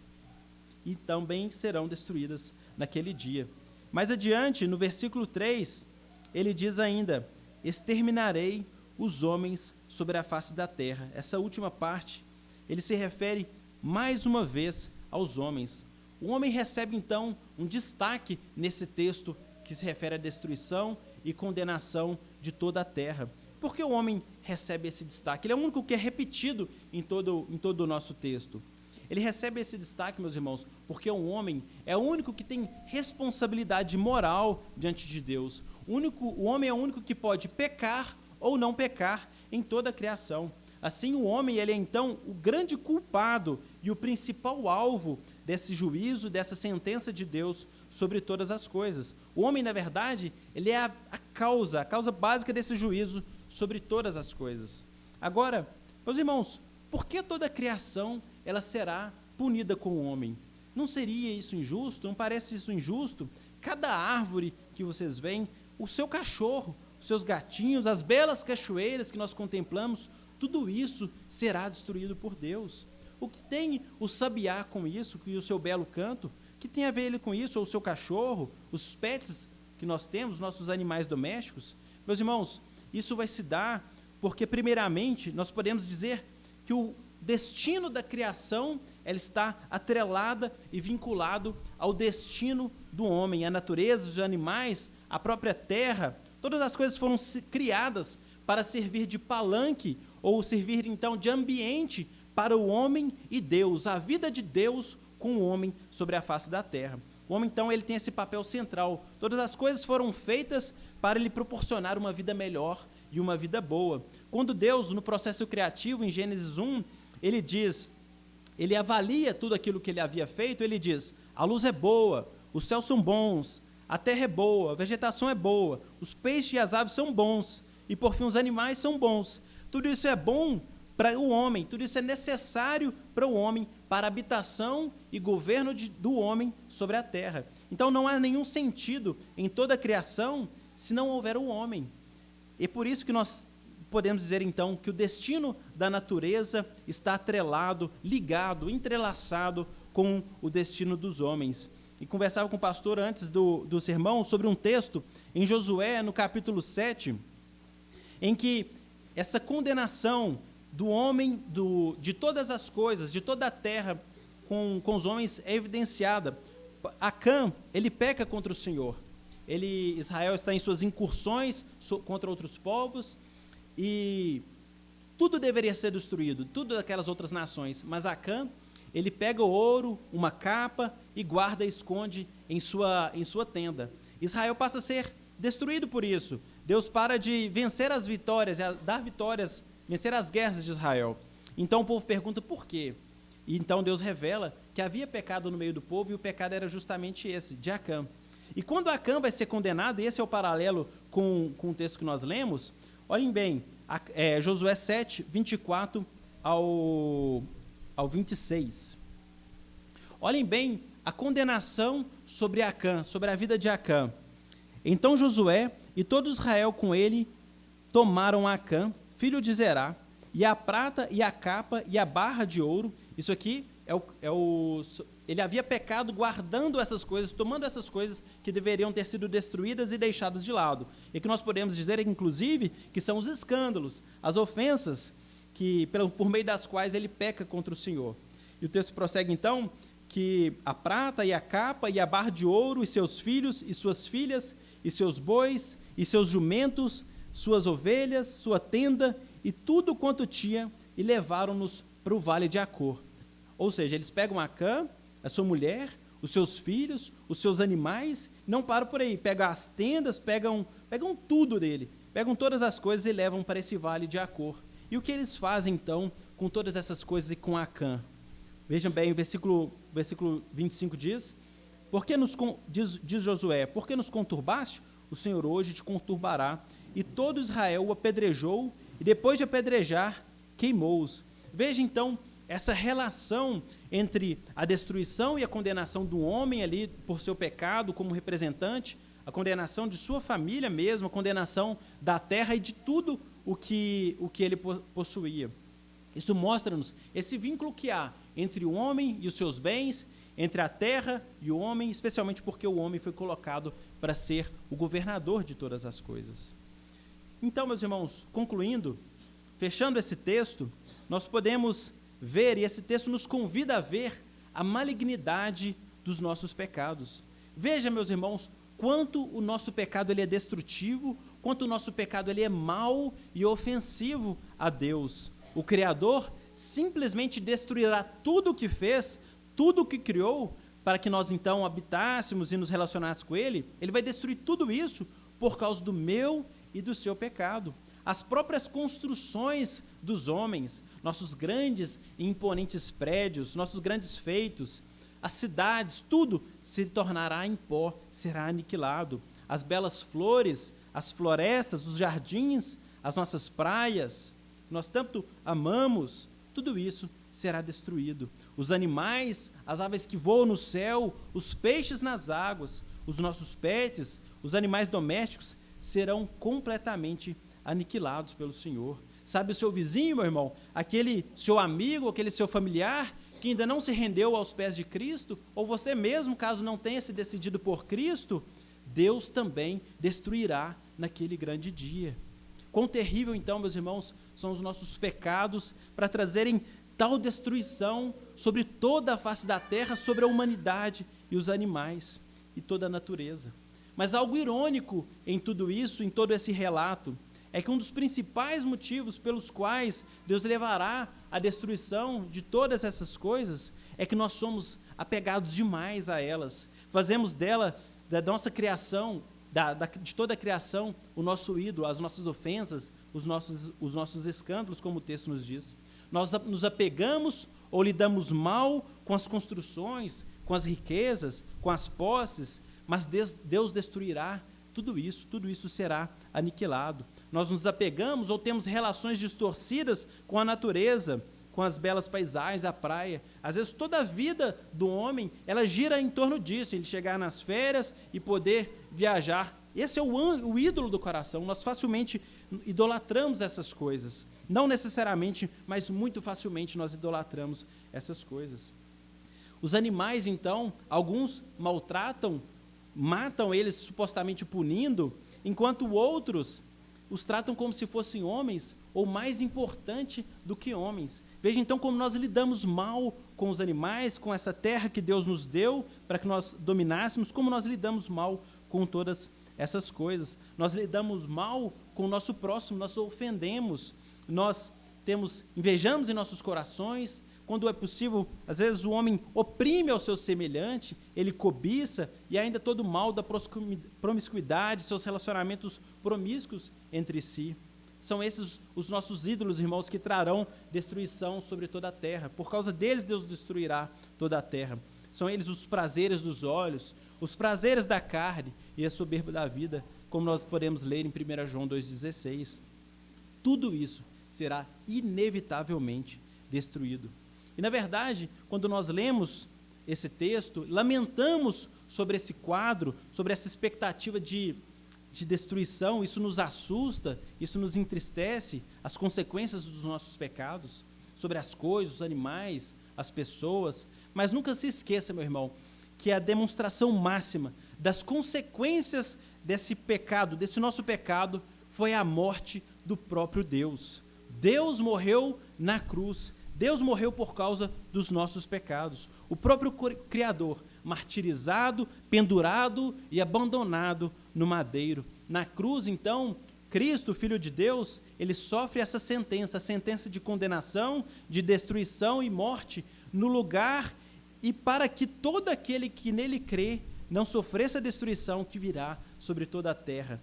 e também serão destruídas naquele dia. Mais adiante, no versículo 3, ele diz ainda: exterminarei os homens sobre a face da terra. Essa última parte, ele se refere mais uma vez aos homens. O homem recebe, então, um destaque nesse texto que se refere à destruição e condenação de toda a terra. Por que o homem recebe esse destaque? Ele é o único que é repetido em todo o nosso texto. Ele recebe esse destaque, meus irmãos, porque o homem é o único que tem responsabilidade moral diante de Deus. O homem é o único que pode pecar ou não pecar em toda a criação. Assim, o homem, ele é então o grande culpado e o principal alvo desse juízo, dessa sentença de Deus sobre todas as coisas. O homem, na verdade, ele é a causa básica desse juízo sobre todas as coisas. Agora, meus irmãos, por que toda a criação ela será punida com o homem? Não seria isso injusto? Não parece isso injusto? Cada árvore que vocês veem, o seu cachorro, os seus gatinhos, as belas cachoeiras que nós contemplamos, tudo isso será destruído por Deus. O que tem o sabiá com isso, e o seu belo canto? O que tem a ver ele com isso? Ou o seu cachorro, os pets que nós temos, nossos animais domésticos? Meus irmãos, isso vai se dar porque, primeiramente, nós podemos dizer que o destino da criação ela está atrelada e vinculado ao destino do homem. A natureza, os animais, a própria terra, todas as coisas foram criadas para servir de palanque ou servir, então, de ambiente para o homem e Deus, a vida de Deus com o homem sobre a face da terra. O homem, então, ele tem esse papel central. Todas as coisas foram feitas para lhe proporcionar uma vida melhor e uma vida boa. Quando Deus, no processo criativo, em Gênesis 1, ele diz, ele avalia tudo aquilo que ele havia feito, ele diz: a luz é boa, os céus são bons, a terra é boa, a vegetação é boa, os peixes e as aves são bons, e por fim os animais são bons. Tudo isso é bom para o homem, tudo isso é necessário para o homem, para a habitação e governo do homem sobre a terra. Então não há nenhum sentido em toda a criação se não houver o homem. E por isso que nós podemos dizer então que o destino da natureza está atrelado, ligado, entrelaçado com o destino dos homens. E conversava com o pastor antes do sermão sobre um texto em Josué, no capítulo 7, em que essa condenação do homem, de todas as coisas, de toda a terra, com os homens é evidenciada. Acã, ele peca contra o Senhor. Israel está em suas incursões contra outros povos, e tudo deveria ser destruído, tudo daquelas outras nações, mas Acã, ele pega o ouro, uma capa, e guarda e esconde em sua tenda. Israel passa a ser destruído por isso. Deus para de vencer as vitórias, dar vitórias, vencer as guerras de Israel. Então o povo pergunta por quê? E então Deus revela que havia pecado no meio do povo, e o pecado era justamente esse, de Acã. E quando Acã vai ser condenado, e esse é o paralelo com o texto que nós lemos, olhem bem, Josué 7, 24 ao 26. Olhem bem a condenação sobre Acã, sobre a vida de Acã. Então Josué e todo Israel com ele tomaram Acã, filho de Zerá, e a prata e a capa e a barra de ouro. Isso aqui ele havia pecado guardando essas coisas, tomando essas coisas que deveriam ter sido destruídas e deixadas de lado. E que nós podemos dizer, inclusive, que são os escândalos, as ofensas por meio das quais ele peca contra o Senhor. E o texto prossegue então que a prata e a capa e a barra de ouro e seus filhos e suas filhas e seus bois e seus jumentos, suas ovelhas, sua tenda e tudo quanto tinha, e levaram-nos para o vale de Acor. Ou seja, eles pegam Acã, a sua mulher, os seus filhos, os seus animais, não param por aí, pegam as tendas, pegam tudo dele, pegam todas as coisas e levam para esse vale de Acor. E o que eles fazem então com todas essas coisas e com Acã? Vejam bem, o versículo 25 diz, diz Josué, por que nos conturbaste? O Senhor hoje te conturbará. E todo Israel o apedrejou, e depois de apedrejar, queimou-os. Veja então essa relação entre a destruição e a condenação do homem ali por seu pecado como representante, a condenação de sua família mesmo, a condenação da terra e de tudo o que ele possuía. Isso mostra-nos esse vínculo que há entre o homem e os seus bens, entre a terra e o homem, especialmente porque o homem foi colocado para ser o governador de todas as coisas. Então, meus irmãos, concluindo, fechando esse texto, nós podemos ver, e esse texto nos convida a ver, a malignidade dos nossos pecados. Veja, meus irmãos, quanto o nosso pecado ele é destrutivo, quanto o nosso pecado ele é mau e ofensivo a Deus. O Criador simplesmente destruirá tudo o que fez, tudo o que criou, para que nós então habitássemos e nos relacionássemos com Ele. Ele vai destruir tudo isso por causa do meu e do seu pecado. As próprias construções dos homens, nossos grandes e imponentes prédios, nossos grandes feitos, as cidades, tudo se tornará em pó, será aniquilado. As belas flores, as florestas, os jardins, as nossas praias, nós tanto amamos, tudo isso será destruído. Os animais, as aves que voam no céu, os peixes nas águas, os nossos pets, os animais domésticos serão completamente aniquilados pelo Senhor. Sabe o seu vizinho, meu irmão, aquele seu amigo, aquele seu familiar que ainda não se rendeu aos pés de Cristo, ou você mesmo, caso não tenha se decidido por Cristo, Deus também destruirá naquele grande dia. Quão terrível, então, meus irmãos, são os nossos pecados para trazerem tal destruição sobre toda a face da terra, sobre a humanidade e os animais e toda a natureza. Mas algo irônico em tudo isso, em todo esse relato, é que um dos principais motivos pelos quais Deus levará à destruição de todas essas coisas é que nós somos apegados demais a elas. Fazemos dela, da nossa criação, de toda a criação, o nosso ídolo, as nossas ofensas, os nossos escândalos, como o texto nos diz. Nós nos apegamos ou lidamos mal com as construções, com as riquezas, com as posses, mas Deus destruirá tudo isso será aniquilado. Nós nos apegamos ou temos relações distorcidas com a natureza, com as belas paisagens, a praia. Às vezes toda a vida do homem, ela gira em torno disso, ele chegar nas férias e poder viajar. Esse é o ídolo do coração. Nós facilmente idolatramos essas coisas. Não necessariamente, mas muito facilmente nós idolatramos essas coisas. Os animais, então, alguns maltratam, matam eles supostamente punindo, enquanto outros os tratam como se fossem homens, ou mais importante do que homens. Veja então como nós lidamos mal com os animais, com essa terra que Deus nos deu para que nós dominássemos, como nós lidamos mal com todas essas coisas. Nós lidamos mal com o nosso próximo, nós o ofendemos, nós invejamos em nossos corações. Quando é possível, às vezes o homem oprime ao seu semelhante, ele cobiça, e ainda todo o mal da promiscuidade, seus relacionamentos promíscuos entre si. São esses os nossos ídolos, irmãos, que trarão destruição sobre toda a terra. Por causa deles, Deus destruirá toda a terra. São eles os prazeres dos olhos, os prazeres da carne e a soberba da vida, como nós podemos ler em 1 João 2,16. Tudo isso será inevitavelmente destruído. E, na verdade, quando nós lemos esse texto, lamentamos sobre esse quadro, sobre essa expectativa de destruição, isso nos assusta, isso nos entristece, as consequências dos nossos pecados, sobre as coisas, os animais, as pessoas. Mas nunca se esqueça, meu irmão, que a demonstração máxima das consequências desse pecado, desse nosso pecado, foi a morte do próprio Deus. Deus morreu na cruz. Deus morreu por causa dos nossos pecados. O próprio Criador, martirizado, pendurado e abandonado no madeiro. Na cruz, então, Cristo, Filho de Deus, ele sofre essa sentença, a sentença de condenação, de destruição e morte, no lugar e para que todo aquele que nele crê não sofresse a destruição que virá sobre toda a terra,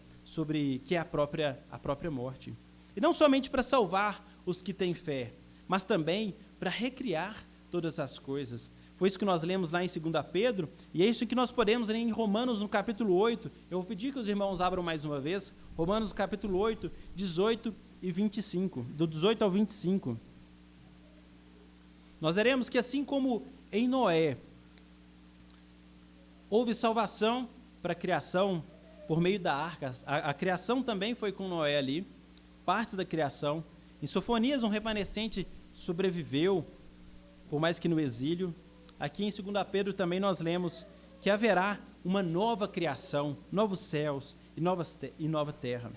que é a própria morte. E não somente para salvar os que têm fé, mas também para recriar todas as coisas. Foi isso que nós lemos lá em 2 Pedro, e é isso que nós podemos ler em Romanos, no capítulo 8. Eu vou pedir que os irmãos abram mais uma vez, Romanos, capítulo 8, 18 e 25, do 18 ao 25. Nós veremos que assim como em Noé houve salvação para a criação por meio da arca, a criação também foi com Noé ali, partes da criação. Em Sofonias, um remanescente sobreviveu, por mais que no exílio. Aqui em 2 Pedro também nós lemos que haverá uma nova criação, novos céus e nova terra.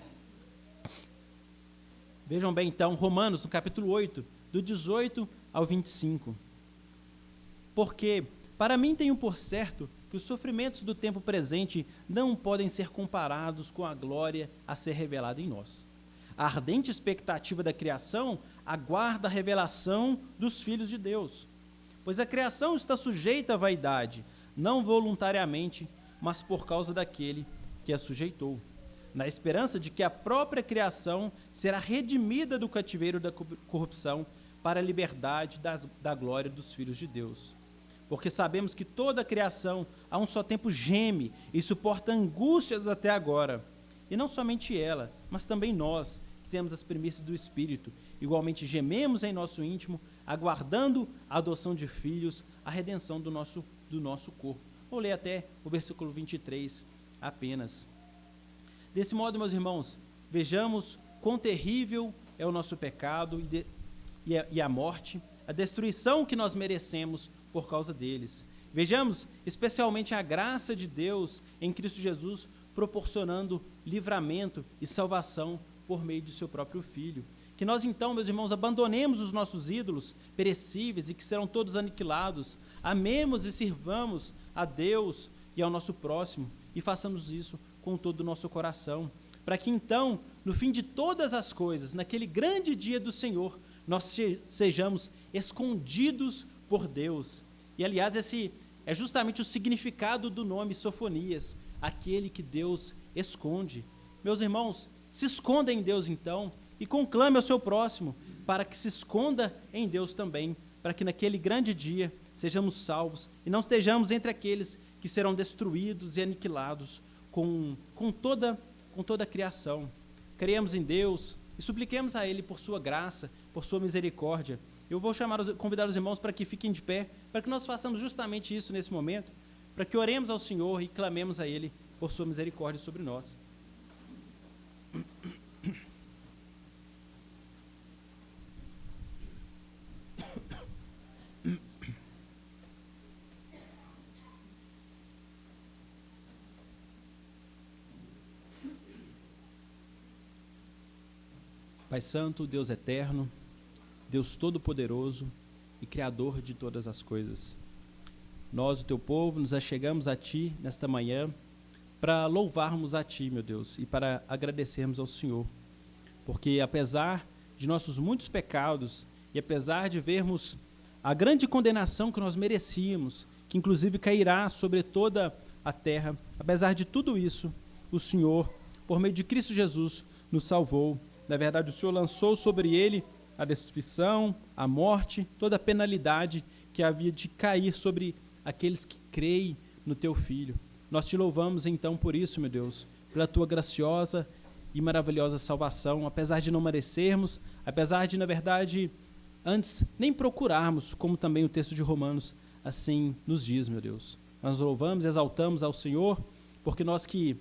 Vejam bem então, Romanos, no capítulo 8, do 18 ao 25. Porque, para mim tenho por certo que os sofrimentos do tempo presente não podem ser comparados com a glória a ser revelada em nós. A ardente expectativa da criação aguarda a revelação dos filhos de Deus. Pois a criação está sujeita à vaidade, não voluntariamente, mas por causa daquele que a sujeitou, na esperança de que a própria criação será redimida do cativeiro da corrupção para a liberdade da glória dos filhos de Deus. Porque sabemos que toda a criação a um só tempo geme e suporta angústias até agora. E não somente ela, mas também nós, que temos as primícias do Espírito, igualmente gememos em nosso íntimo, aguardando a adoção de filhos, a redenção do nosso corpo. Vou ler até o versículo 23 apenas. Desse modo, meus irmãos, vejamos quão terrível é o nosso pecado e a morte, a destruição que nós merecemos por causa deles. Vejamos especialmente a graça de Deus em Cristo Jesus, proporcionando livramento e salvação por meio de seu próprio Filho. Que nós então, meus irmãos, abandonemos os nossos ídolos perecíveis e que serão todos aniquilados, amemos e sirvamos a Deus e ao nosso próximo, e façamos isso com todo o nosso coração, para que então, no fim de todas as coisas, naquele grande dia do Senhor, nós sejamos escondidos por Deus. E aliás, esse é justamente o significado do nome Sofonias, aquele que Deus esconde. Meus irmãos, se esconda em Deus então, e conclame ao seu próximo, para que se esconda em Deus também, para que naquele grande dia sejamos salvos, e não estejamos entre aqueles que serão destruídos e aniquilados com toda a criação. Creemos em Deus e supliquemos a Ele por sua graça, por sua misericórdia. Eu vou convidar os irmãos para que fiquem de pé, para que nós façamos justamente isso nesse momento, para que oremos ao Senhor e clamemos a Ele por sua misericórdia sobre nós. Pai Santo, Deus eterno, Deus Todo-Poderoso e Criador de todas as coisas. Nós, o Teu povo, nos achegamos a Ti nesta manhã para louvarmos a Ti, meu Deus, e para agradecermos ao Senhor. Porque apesar de nossos muitos pecados e apesar de vermos a grande condenação que nós merecíamos, que inclusive cairá sobre toda a terra, apesar de tudo isso, o Senhor, por meio de Cristo Jesus, nos salvou. Na verdade, o Senhor lançou sobre ele a destruição, a morte, toda a penalidade que havia de cair sobre aqueles que creem no Teu Filho. Nós Te louvamos, então, por isso, meu Deus, pela Tua graciosa e maravilhosa salvação, apesar de não merecermos, apesar de, na verdade, antes nem procurarmos, como também o texto de Romanos assim nos diz, meu Deus. Nós louvamos e exaltamos ao Senhor, porque nós que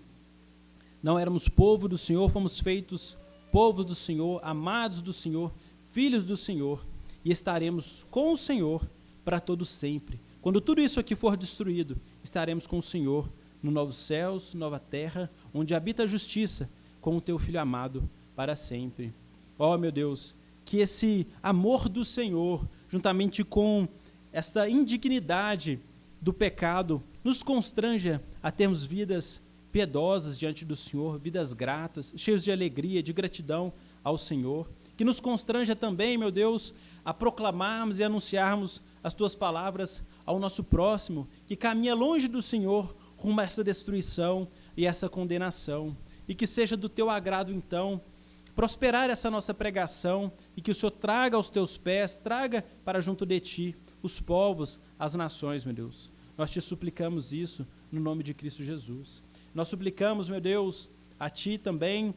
não éramos povo do Senhor, fomos feitos povo do Senhor, amados do Senhor, filhos do Senhor, e estaremos com o Senhor para todo sempre. Quando tudo isso aqui for destruído, estaremos com o Senhor no novos céus, nova terra, onde habita a justiça, com o Teu Filho amado para sempre. Ó, meu Deus, que esse amor do Senhor, juntamente com esta indignidade do pecado, nos constranja a termos vidas piedosas diante do Senhor, vidas gratas, cheios de alegria, de gratidão ao Senhor, que nos constranja também, meu Deus, a proclamarmos e anunciarmos as Tuas palavras ao nosso próximo que caminha longe do Senhor rumo a essa destruição e essa condenação. E que seja do teu agrado, então, prosperar essa nossa pregação e que o Senhor traga aos teus pés, traga para junto de ti os povos, as nações, meu Deus. Nós te suplicamos isso no nome de Cristo Jesus. Nós suplicamos, meu Deus, a ti também,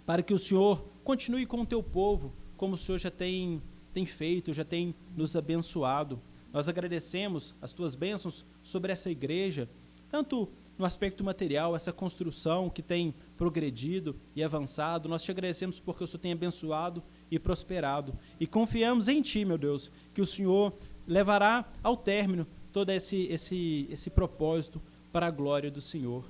para que o Senhor continue com o teu povo, como o Senhor já tem feito, já tem nos abençoado. Nós agradecemos as tuas bênçãos sobre essa igreja, tanto no aspecto material, essa construção que tem progredido e avançado. Nós te agradecemos porque o Senhor tem abençoado e prosperado. E confiamos em ti, meu Deus, que o Senhor levará ao término todo esse propósito para a glória do Senhor.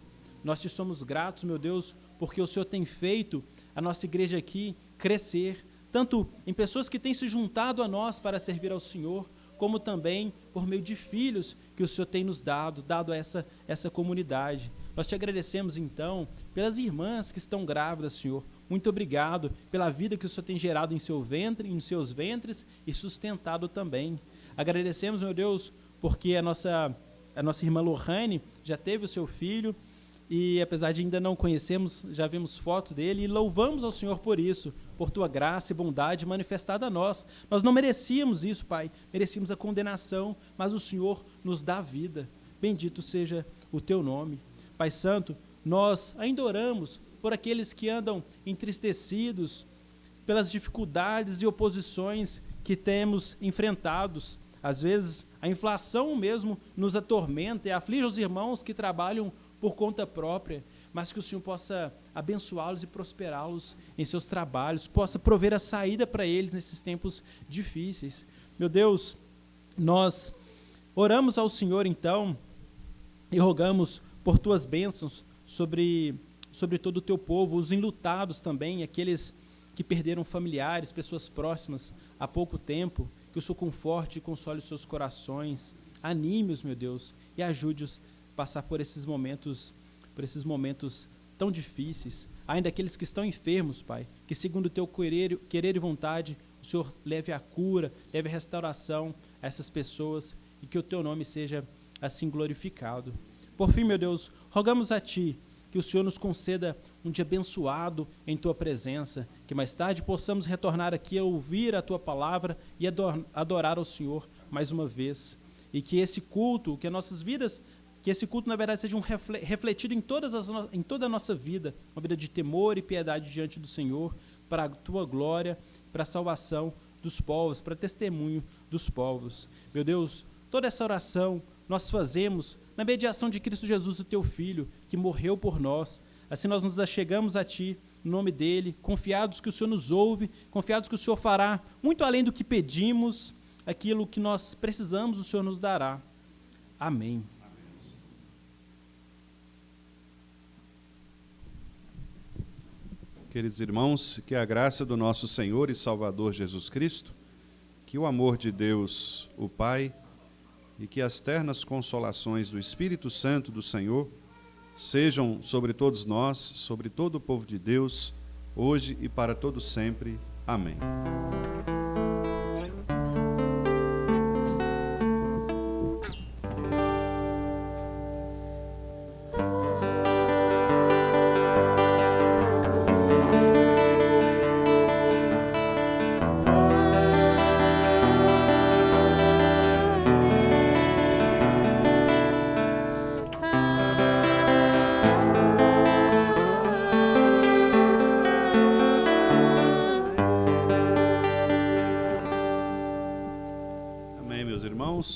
Nós te somos gratos, meu Deus, porque o Senhor tem feito a nossa igreja aqui crescer, tanto em pessoas que têm se juntado a nós para servir ao Senhor, como também por meio de filhos que o Senhor tem nos dado a essa comunidade. Nós te agradecemos, então, pelas irmãs que estão grávidas, Senhor. Muito obrigado pela vida que o Senhor tem gerado em seu ventre, em seus ventres e sustentado também. Agradecemos, meu Deus, porque a nossa irmã Lohane já teve o seu filho, e apesar de ainda não conhecermos, já vimos fotos dele e louvamos ao Senhor por isso, por tua graça e bondade manifestada a nós. Nós não merecíamos isso, Pai, merecíamos a condenação, mas o Senhor nos dá vida. Bendito seja o teu nome. Pai Santo, nós ainda oramos por aqueles que andam entristecidos pelas dificuldades e oposições que temos enfrentados. Às vezes a inflação mesmo nos atormenta e aflige os irmãos que trabalham por conta própria, mas que o Senhor possa abençoá-los e prosperá-los em seus trabalhos, possa prover a saída para eles nesses tempos difíceis. Meu Deus, nós oramos ao Senhor então e rogamos por tuas bênçãos sobre todo o teu povo, os enlutados também, aqueles que perderam familiares, pessoas próximas há pouco tempo, que o Senhor conforte e console os seus corações, anime-os, meu Deus, e ajude-os passar por esses momentos tão difíceis, ainda aqueles que estão enfermos, Pai, que segundo o teu querer e vontade, o Senhor leve a cura, leve a restauração a essas pessoas e que o teu nome seja assim glorificado. Por fim, meu Deus, rogamos a ti que o Senhor nos conceda um dia abençoado em tua presença, que mais tarde possamos retornar aqui a ouvir a tua palavra e adorar ao Senhor mais uma vez, e que esse culto, que esse culto, na verdade, seja refletido em toda a nossa vida, uma vida de temor e piedade diante do Senhor, para a tua glória, para a salvação dos povos, para testemunho dos povos. Meu Deus, toda essa oração nós fazemos na mediação de Cristo Jesus, o teu Filho, que morreu por nós. Assim nós nos achegamos a ti, no nome dele, confiados que o Senhor nos ouve, confiados que o Senhor fará muito além do que pedimos, aquilo que nós precisamos, o Senhor nos dará. Amém. Queridos irmãos, que a graça do nosso Senhor e Salvador Jesus Cristo, que o amor de Deus, o Pai, e que as ternas consolações do Espírito Santo do Senhor sejam sobre todos nós, sobre todo o povo de Deus, hoje e para todo sempre. Amém.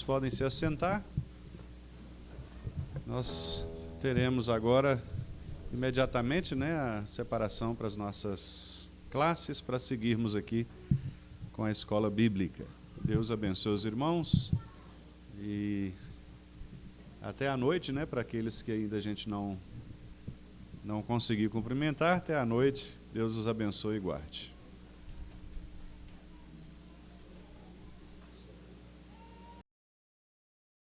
Podem se assentar. Nós teremos agora imediatamente, a separação para as nossas classes, para seguirmos aqui com a escola bíblica. Deus abençoe os irmãos e até a noite, para aqueles que ainda a gente não conseguiu cumprimentar, até a noite. Deus os abençoe e guarde.